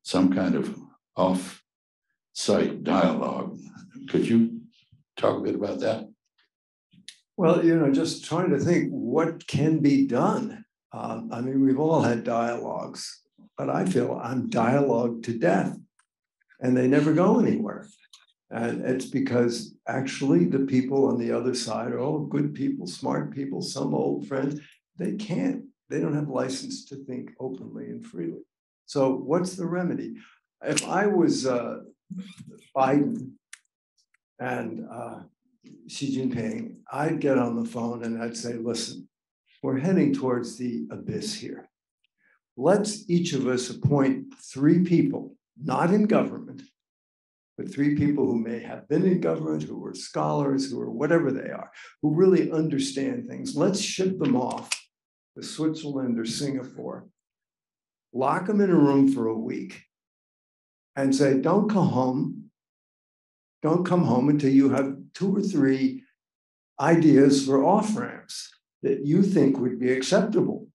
some kind of off-site dialogue. Could you talk a bit about that? Well, just trying to think what can be done. I mean, we've all had dialogues, but I feel I'm dialogued to death, and they never go anywhere. And it's because actually the people on the other side are all good people, smart people, some old friends. They don't have license to think openly and freely. So what's the remedy? If I was Biden and Xi Jinping, I'd get on the phone and I'd say, listen, we're heading towards the abyss here. Let's each of us appoint 3 people, not in government, but 3 people who may have been in government, who are scholars, who are whatever they are, who really understand things. Let's ship them off to Switzerland or Singapore, lock them in a room for a week, and say, don't come home until you have 2 or 3 ideas for off-ramps that you think would be acceptable.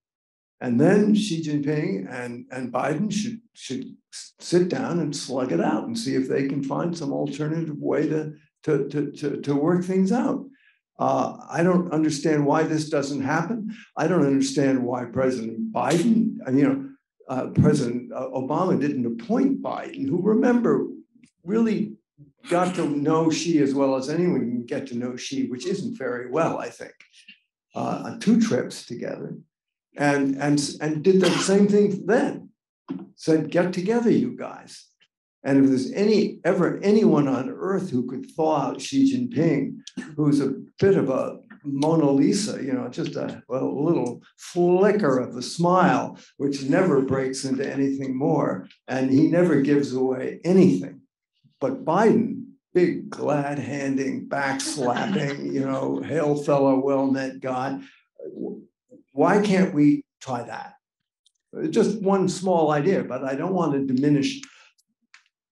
And then Xi Jinping and Biden should sit down and slug it out and see if they can find some alternative way to work things out. I don't understand why this doesn't happen. I don't understand why President Biden, President Obama didn't appoint Biden, who, remember, really got to know Xi as well as anyone can get to know Xi, which isn't very well, I think, on 2 trips together. And did the same thing then. Said, get together, you guys. And if there's ever anyone on earth who could thaw out Xi Jinping, who's a bit of a Mona Lisa, just a little flicker of the smile, which never breaks into anything more, and he never gives away anything. But Biden, big, glad-handing, back-slapping, hail fellow, well-met guy. Why can't we try that? Just one small idea, but I don't want to diminish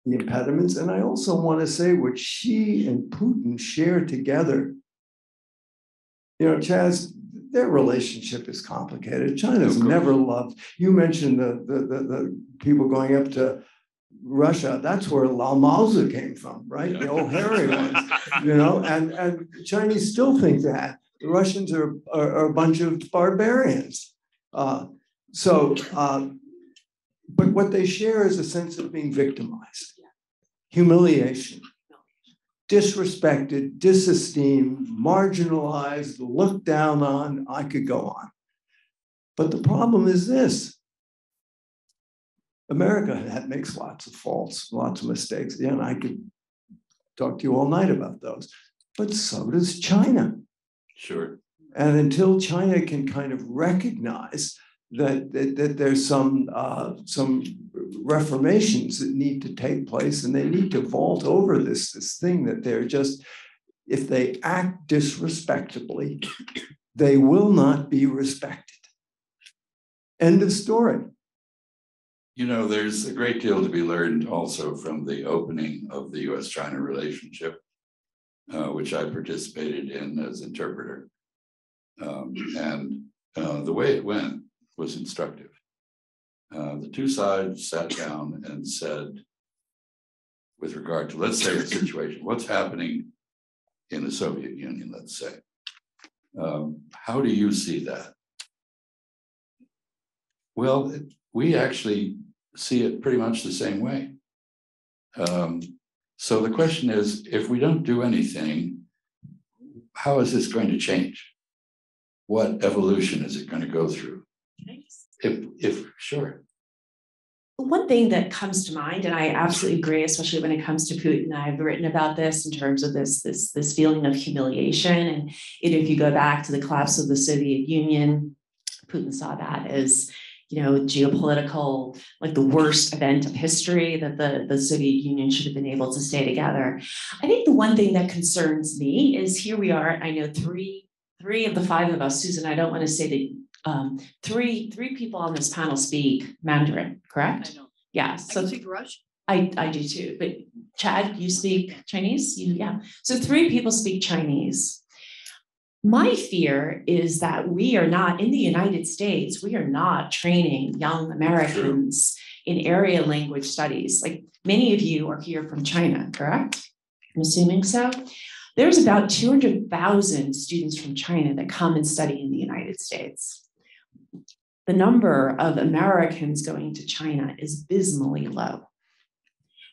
the impediments. And I also want to say what Xi and Putin share together. Chaz, their relationship is complicated. China's Of course. never loved. You mentioned the people going up to Russia. That's where Lao Maozi came from, right? The old hairy ones, you know. And Chinese still think that the Russians are a bunch of barbarians. But what they share is a sense of being victimized, humiliation, disrespected, disesteemed, marginalized, looked down on. I could go on. But the problem is this. America makes lots of faults, lots of mistakes. Yeah, and I could talk to you all night about those. But so does China. Sure. And until China can kind of recognize that there's some reformations that need to take place, and they need to vault over this thing that they're just, if they act disrespectably, they will not be respected. End of story. You know, there's a great deal to be learned also from the opening of the US-China relationship, which I participated in as interpreter. The way it went was instructive. The two sides sat down and said, with regard to, let's say, a situation, what's happening in the Soviet Union, let's say. How do you see that? Well, we actually see it pretty much the same way. So the question is, if we don't do anything, how is this going to change? What evolution is it going to go through? If sure. One thing that comes to mind, and I absolutely agree, especially when it comes to Putin, I've written about this in terms of this feeling of humiliation. And if you go back to the collapse of the Soviet Union, Putin saw that as, you know, geopolitical, like the worst event of history, that the Soviet Union should have been able to stay together. I think the one thing that concerns me is here we are, I know three of the five of us, Susan, I don't want to say that three people on this panel speak Mandarin, correct? I know. Yeah. So I can speak Russian. I do too. But Chad, you speak Chinese? Yeah. So 3 people speak Chinese. My fear is that we are not, in the United States, we are not training young Americans in area language studies. Like many of you are here from China, correct? I'm assuming so. There's about 200,000 students from China that come and study in the United States. The number of Americans going to China is abysmally low.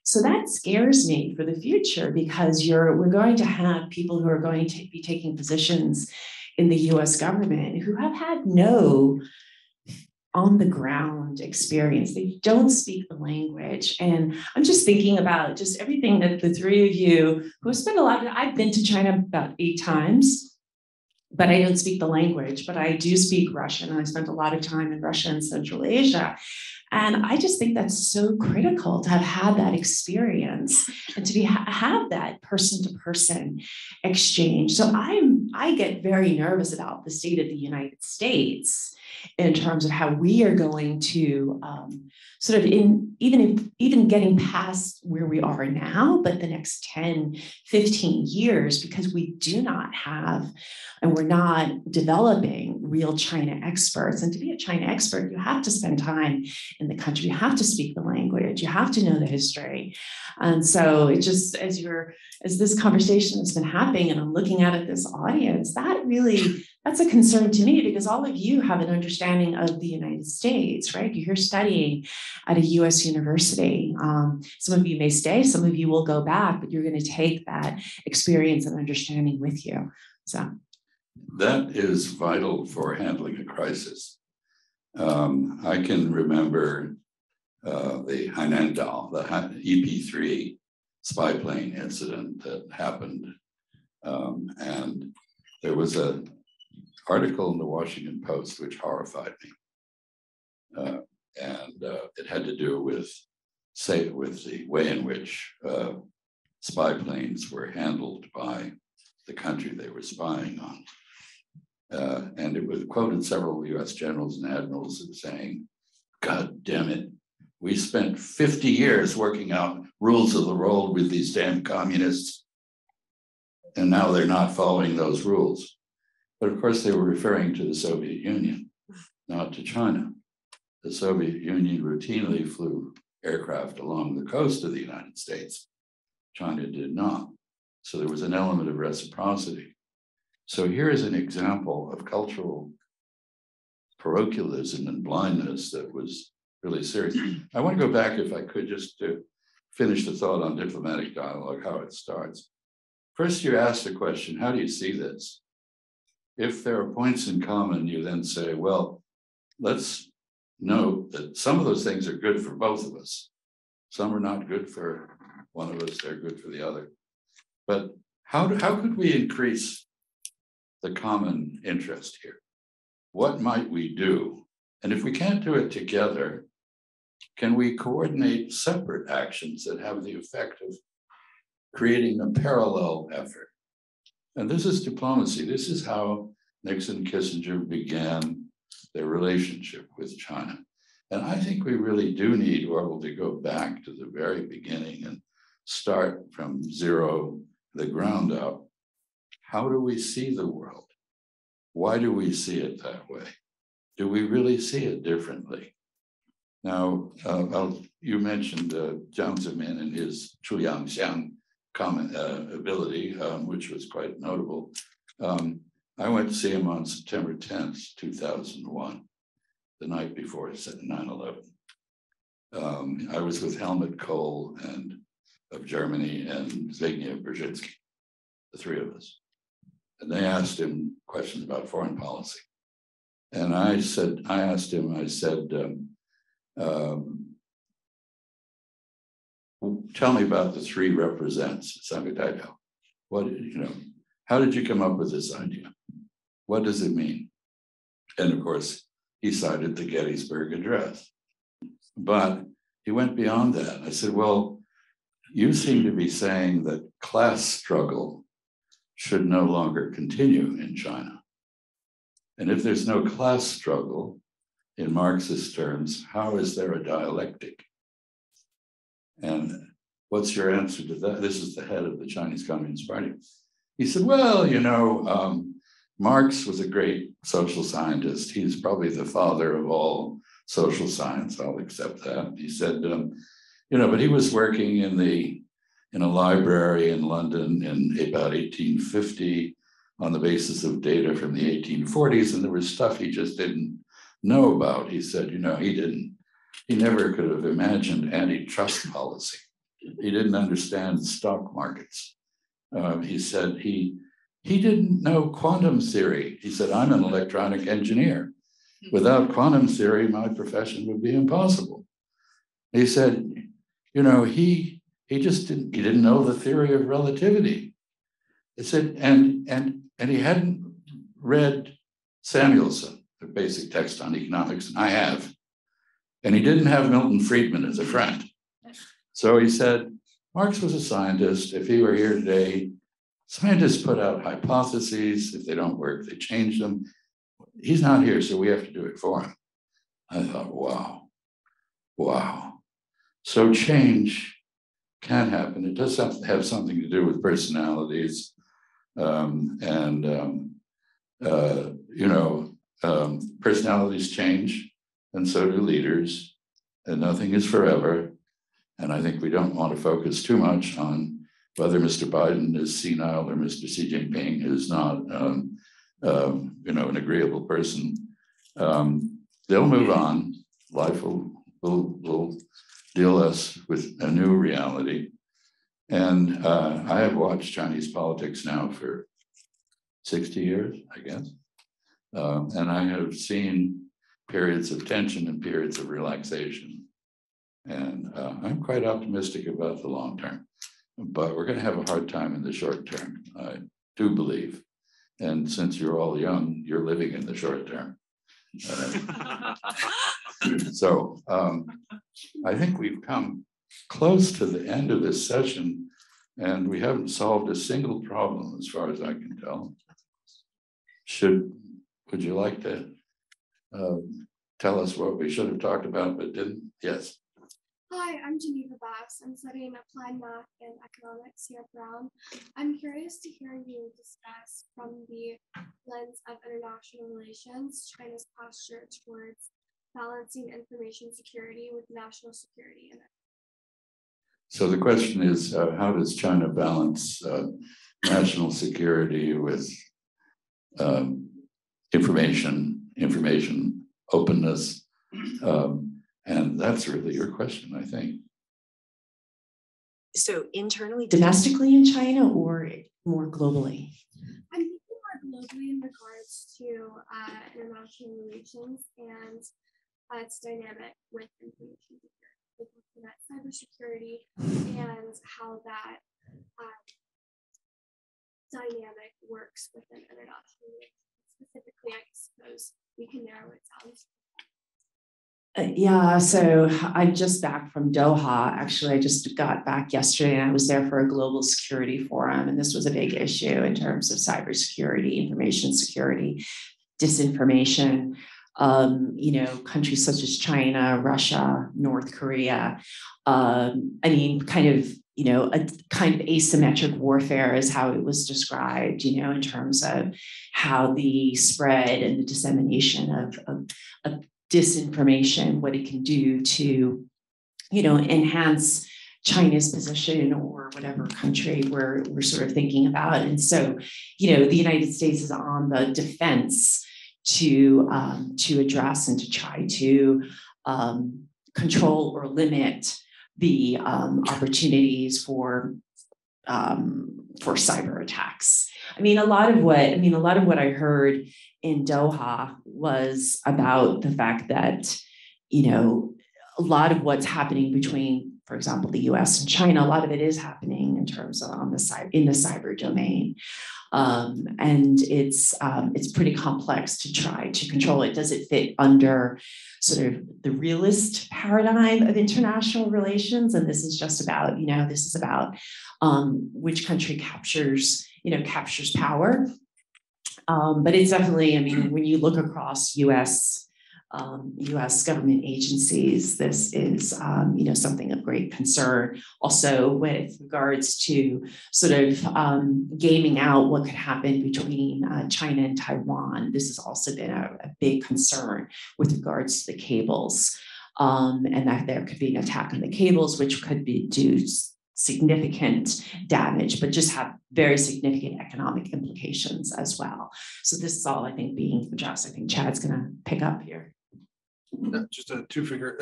So that scares me for the future, because we're going to have people who are going to be taking positions in the US government who have had no on the ground experience. They don't speak the language. And I'm just thinking about just everything that the 3 of you who have spent a lot of, I've been to China about 8 times. But I don't speak the language, but I do speak Russian, and I spent a lot of time in Russia and Central Asia. And I just think that's so critical to have had that experience and to have that person-to-person exchange. So I get very nervous about the state of the United States in terms of how we are going to sort of even getting past where we are now, but the next 10, 15 years, because we do not have, and we're not developing real China experts. And to be a China expert, you have to spend time in the country. You have to speak the language. You have to know the history. And so it just, as this conversation has been happening and I'm looking at this audience, that's a concern to me, because all of you have an understanding of the United States, right? You're here studying at a US university. Some of you may stay, some of you will go back, but you're going to take that experience and understanding with you. So that is vital for handling a crisis. I can remember the Hainan-Dao, the EP-3 spy plane incident that happened. And there was an article in the Washington Post which horrified me. It had to do with the way in which spy planes were handled by the country they were spying on. And it was quoted several US generals and admirals saying, God damn it, we spent 50 years working out rules of the road with these damn communists, and now they're not following those rules. But of course, they were referring to the Soviet Union, not to China. The Soviet Union routinely flew aircraft along the coast of the United States. China did not. So there was an element of reciprocity. So here is an example of cultural parochialism and blindness that was really serious. I want to go back, if I could, just to finish the thought on diplomatic dialogue, how it starts. First, you ask the question, how do you see this? If there are points in common, you then say, well, let's note that some of those things are good for both of us. Some are not good for one of us, they're good for the other. But how could we increase the common interest here? What might we do? And if we can't do it together, can we coordinate separate actions that have the effect of creating a parallel effort? And this is diplomacy. This is how Nixon and Kissinger began their relationship with China. And I think we really do need Orville to go back to the very beginning and start from zero, the ground up. How do we see the world? Why do we see it that way? Do we really see it differently? Now, you mentioned Jiang Zemin and his Chuyangxiang comment ability, which was quite notable. I went to see him on September 10th, 2001, the night before 9/11. I was with Helmut Kohl of Germany and Zbigniew Brzezinski, the three of us. And they asked him questions about foreign policy. And I asked him, tell me about the three represents. How did you come up with this idea? What does it mean? And of course, he cited the Gettysburg Address. But he went beyond that. I said, well, you seem to be saying that class struggle should no longer continue in China. And if there's no class struggle, in Marxist terms, how is there a dialectic? And what's your answer to that? This is the head of the Chinese Communist Party. He said, well, Marx was a great social scientist. He's probably the father of all social science. I'll accept that. He said, but he was working in a library in London in about 1850 on the basis of data from the 1840s, and there was stuff he just didn't know about. He said, he never could have imagined antitrust policy. He didn't understand stock markets. He said he didn't know quantum theory. He said, I'm an electronic engineer. Without quantum theory, my profession would be impossible. He said, he didn't know the theory of relativity. He said, and he hadn't read Samuelson, the basic text on economics, and I have. And he didn't have Milton Friedman as a friend. So he said, Marx was a scientist. If he were here today, scientists put out hypotheses. If they don't work, they change them. He's not here, so we have to do it for him. I thought, wow. So change can happen. It does have something to do with personalities. Personalities change, and so do leaders, and nothing is forever. And I think we don't want to focus too much on whether Mr. Biden is senile or Mr. Xi Jinping is not, an agreeable person. They'll move on. Life will deal us with a new reality. And I have watched Chinese politics now for 60 years, I guess. And I have seen periods of tension and periods of relaxation. And I'm quite optimistic about the long term, but we're going to have a hard time in the short term, I do believe. And since you're all young, you're living in the short term. So I think we've come close to the end of this session, and we haven't solved a single problem as far as I can tell. Would you like to tell us what we should have talked about but didn't? Yes. Hi, I'm Geneva Bass. I'm studying applied math and economics here at Brown. I'm curious to hear you discuss from the lens of international relations, China's posture towards balancing information security with national security. So the question is, how does China balance national security with information openness? And that's really your question, I think. So internally, domestically in China, or more globally? I'm thinking more globally in regards to international relations and its dynamic with information security, with looking at cybersecurity and how that dynamic works within international relations. Specifically, I suppose we can narrow it down. Yeah, so I'm just back from Doha. Actually, I just got back yesterday and I was there for a global security forum. And this was a big issue in terms of cybersecurity, information security, disinformation. Countries such as China, Russia, North Korea. A kind of asymmetric warfare is how it was described, in terms of how the spread and the dissemination of disinformation, what it can do to, enhance China's position or whatever country we're sort of thinking about. And so, the United States is on the defense to address and to try to control or limit the opportunities for cyber attacks. A lot of what I heard in Doha was about the fact that, a lot of what's happening between, for example, the US and China, a lot of it is happening in terms of in the cyber domain. And it's pretty complex to try to control it. Does it fit under sort of the realist paradigm of international relations? And this is just about, which country captures power. But it's definitely, when you look across US government agencies, this is, something of great concern. Also, with regards to sort of gaming out what could happen between China and Taiwan, this has also been a big concern with regards to the cables, and that there could be an attack on the cables, which could do significant damage, but just have very significant economic implications as well. So this is all, I think, being addressed. I think Chad's going to pick up here. Just a two-figure.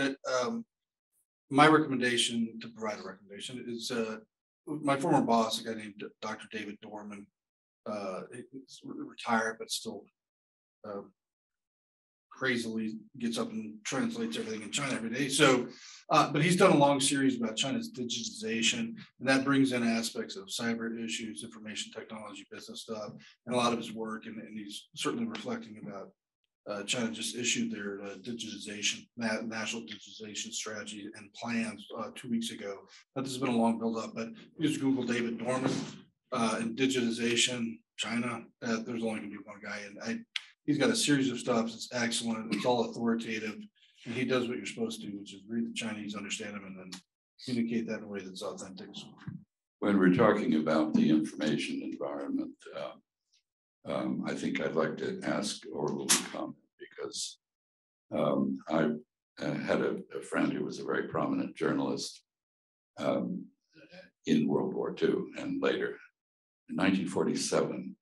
My recommendation, to provide a recommendation, is my former boss, a guy named Dr. David Dorman. He's retired, but still crazily gets up and translates everything in China every day. So, but he's done a long series about China's digitization, and that brings in aspects of cyber issues, information technology, business stuff, and a lot of his work. And he's certainly reflecting about China just issued their digitization, national digitization strategy and plans 2 weeks ago. But this has been a long build-up, but you just Google David Dorman and digitization, China. There's only going to be one guy, and he's got a series of stuff. It's excellent. It's all authoritative, and he does what you're supposed to, which is read the Chinese, understand them, and then communicate that in a way that's authentic. When we're talking about the information environment, I think I'd like to ask Orville to comment, because I had a friend who was a very prominent journalist in World War II and later. In 1947,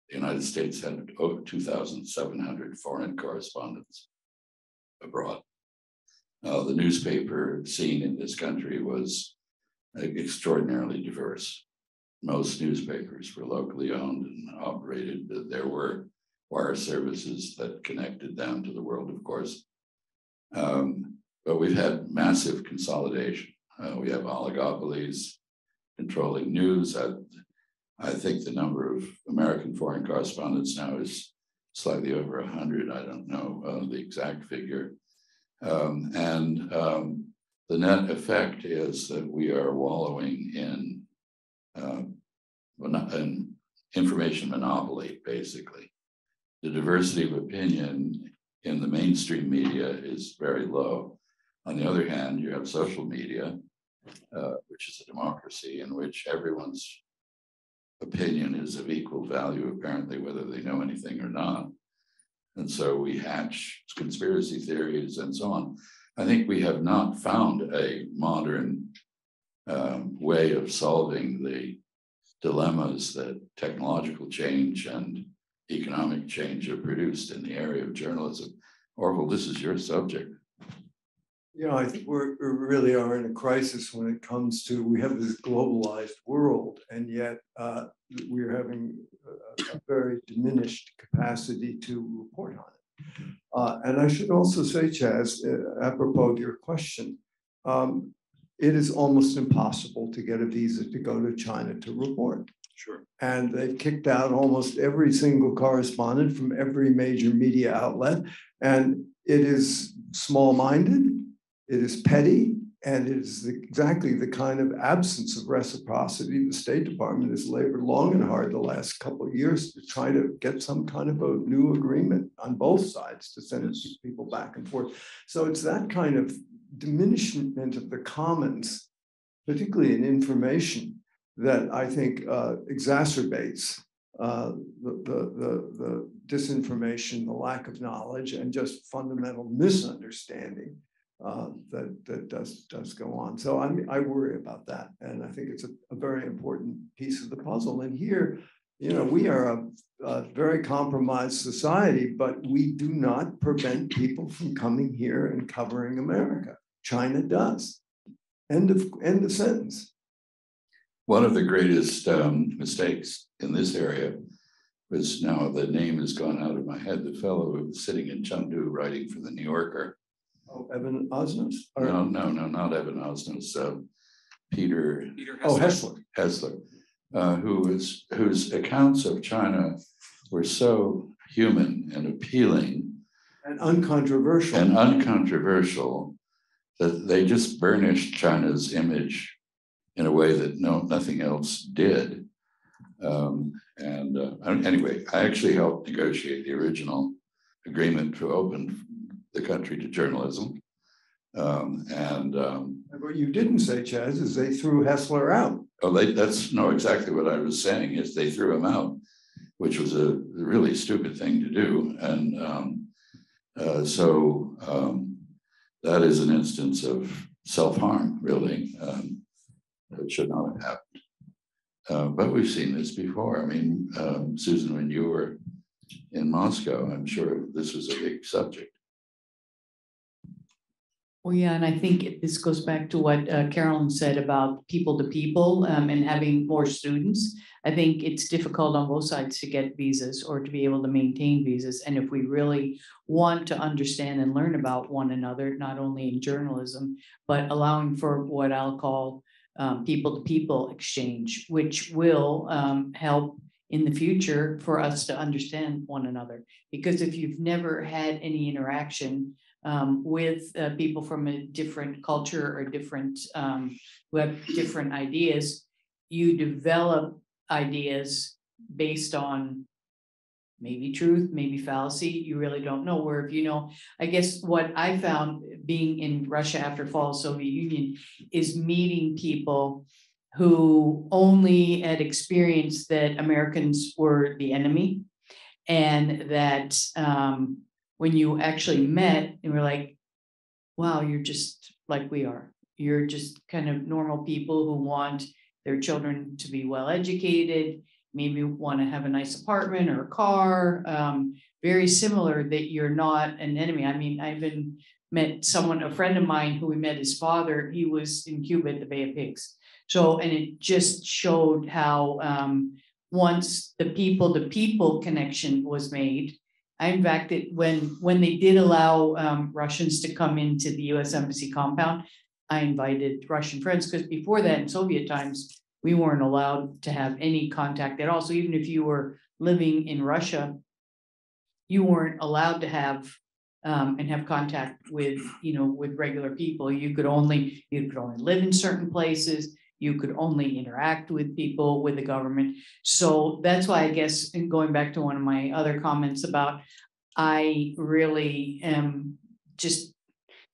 the United States had 2,700 foreign correspondents abroad. The newspaper scene in this country was extraordinarily diverse. Most newspapers were locally owned and operated. There were wire services that connected down to the world, of course. But we've had massive consolidation. We have oligopolies controlling news. I think the number of American foreign correspondents now is slightly over 100. I don't know the exact figure. The net effect is that we are wallowing in an information monopoly, basically. The diversity of opinion in the mainstream media is very low. On the other hand, you have social media, which is a democracy in which everyone's opinion is of equal value, apparently, whether they know anything or not. And so we hatch conspiracy theories and so on. I think we have not found a modern way of solving the dilemmas that technological change and economic change have produced in the area of journalism. Orville, this is your subject. Yeah, I think we really are in a crisis when it comes to, we have this globalized world, and yet we're having a very diminished capacity to report on it. And I should also say, Chaz, apropos of your question, it is almost impossible to get a visa to go to China to report. Sure. And they've kicked out almost every single correspondent from every major media outlet. And it is small-minded, it is petty, and it is exactly the kind of absence of reciprocity the State Department has labored long and hard the last couple of years to try to get some kind of a new agreement on both sides to send people back and forth. So it's that kind of diminishment of the commons, particularly in information, that I think exacerbates the disinformation, the lack of knowledge, and just fundamental misunderstanding that does go on. So I worry about that, and I think it's a very important piece of the puzzle. And here, you know, we are a very compromised society, but we do not prevent people from coming here and covering America. China does. End of sentence. One of the greatest mistakes in this area was, now the name has gone out of my head, the fellow who was sitting in Chengdu writing for the New Yorker. Oh, Evan Osnos? No, not Evan Osnos. Peter Hessler, whose accounts of China were so human and appealing and uncontroversial that they just burnished China's image in a way that nothing else did. Anyway, I actually helped negotiate the original agreement to open the country to journalism. What you didn't say, Chaz, is they threw Hessler out. Oh, that's exactly what I was saying, is they threw him out, which was a really stupid thing to do. And that is an instance of self-harm, really. It should not have happened. But we've seen this before. I mean, Susan, when you were in Moscow, I'm sure this was a big subject. Well, yeah, and I think this goes back to what Carolyn said about people to people and having more students. I think it's difficult on both sides to get visas or to be able to maintain visas. And if we really want to understand and learn about one another, not only in journalism, but allowing for what I'll call people-to-people exchange, which will help in the future for us to understand one another. Because if you've never had any interaction with people from a different culture or different who have different ideas, you develop ideas based on maybe truth, maybe fallacy. You really don't know. Where if you know, I guess what I found being in Russia after fall of Soviet Union is meeting people who only had experienced that Americans were the enemy, and that when you actually met and were like, wow, you're just like we are. You're just kind of normal people who want their children to be well educated, maybe want to have a nice apartment or a car, very similar, that you're not an enemy. I mean, I even met a friend of mine who we met his father, he was in Cuba at the Bay of Pigs. So, and it just showed how once the people-to-people connection was made, in fact, when they did allow Russians to come into the US Embassy compound, I invited Russian friends, because before that, in Soviet times, we weren't allowed to have any contact at all. So even if you were living in Russia, you weren't allowed to have contact with regular people. You could only live in certain places. You could only interact with people, with the government. So that's why I guess, and going back to one of my other comments about, I really am just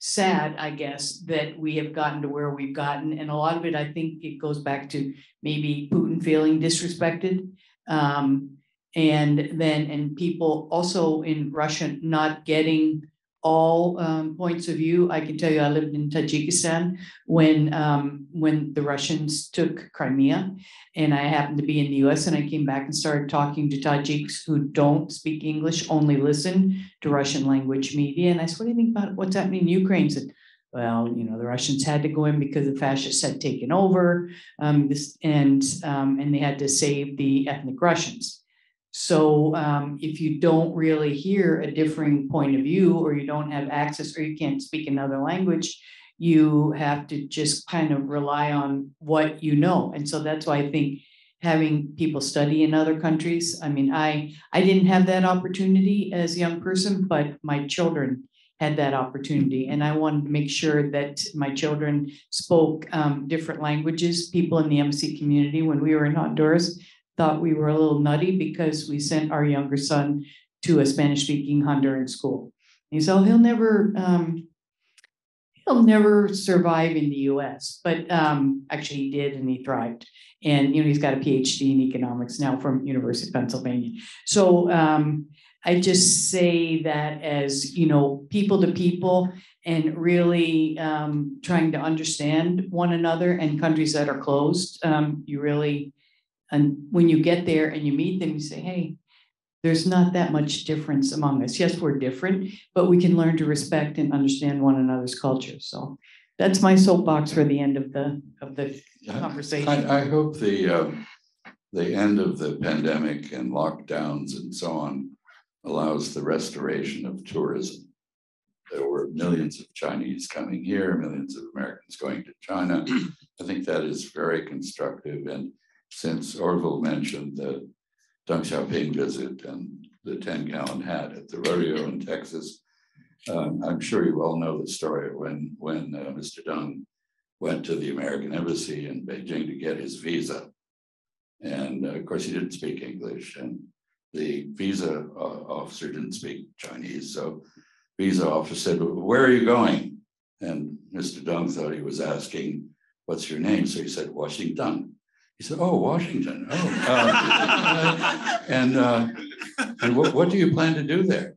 sad, I guess, that we have gotten to where we've gotten. And a lot of it, I think it goes back to maybe Putin feeling disrespected. And people also in Russia not getting all points of view. I can tell you, I lived in Tajikistan when the Russians took Crimea, and I happened to be in the US, and I came back and started talking to Tajiks who don't speak English, only listen to Russian language media. And I said, what do you think about what's happening in Ukraine? Said, well, you know, the Russians had to go in because the fascists had taken over, and they had to save the ethnic Russians. So if you don't really hear a differing point of view, or you don't have access, or you can't speak another language, you have to just kind of rely on what you know. And so that's why I think having people study in other countries, I mean, I didn't have that opportunity as a young person, but my children had that opportunity. And I wanted to make sure that my children spoke different languages. People in the MC community, when we were in Honduras, thought we were a little nutty because we sent our younger son to a Spanish-speaking Honduran school. And he said, oh, he'll never survive in the US, but actually he did, and he thrived. And, you know, he's got a PhD in economics now from University of Pennsylvania. So I just say that as, you know, people to people, and really trying to understand one another. And countries that are closed, you really, and when you get there and you meet them, you say, hey, there's not that much difference among us. Yes, we're different, but we can learn to respect and understand one another's culture. So that's my soapbox for the end of the conversation. I hope the end of the pandemic and lockdowns and so on allows the restoration of tourism. There were millions of Chinese coming here, millions of Americans going to China. I think that is very constructive. And since Orville mentioned the Deng Xiaoping visit and the 10-gallon hat at the rodeo in Texas, I'm sure you all know the story when Mr. Deng went to the American embassy in Beijing to get his visa. And of course, he didn't speak English, and the visa officer didn't speak Chinese. So visa officer said, where are you going? And Mr. Deng thought he was asking, what's your name? So he said, Washington. He said, oh, Washington. Oh. And what do you plan to do there?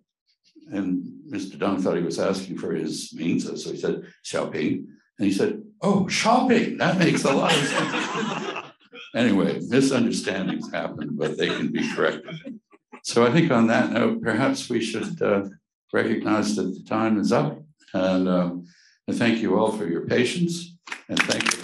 And Mr. Deng thought he was asking for his visa. So he said, Xiaoping. And he said, oh, shopping. That makes a lot of sense. Anyway, misunderstandings happen, but they can be corrected. So I think on that note, perhaps we should recognize that the time is up. And thank you all for your patience. And thank you.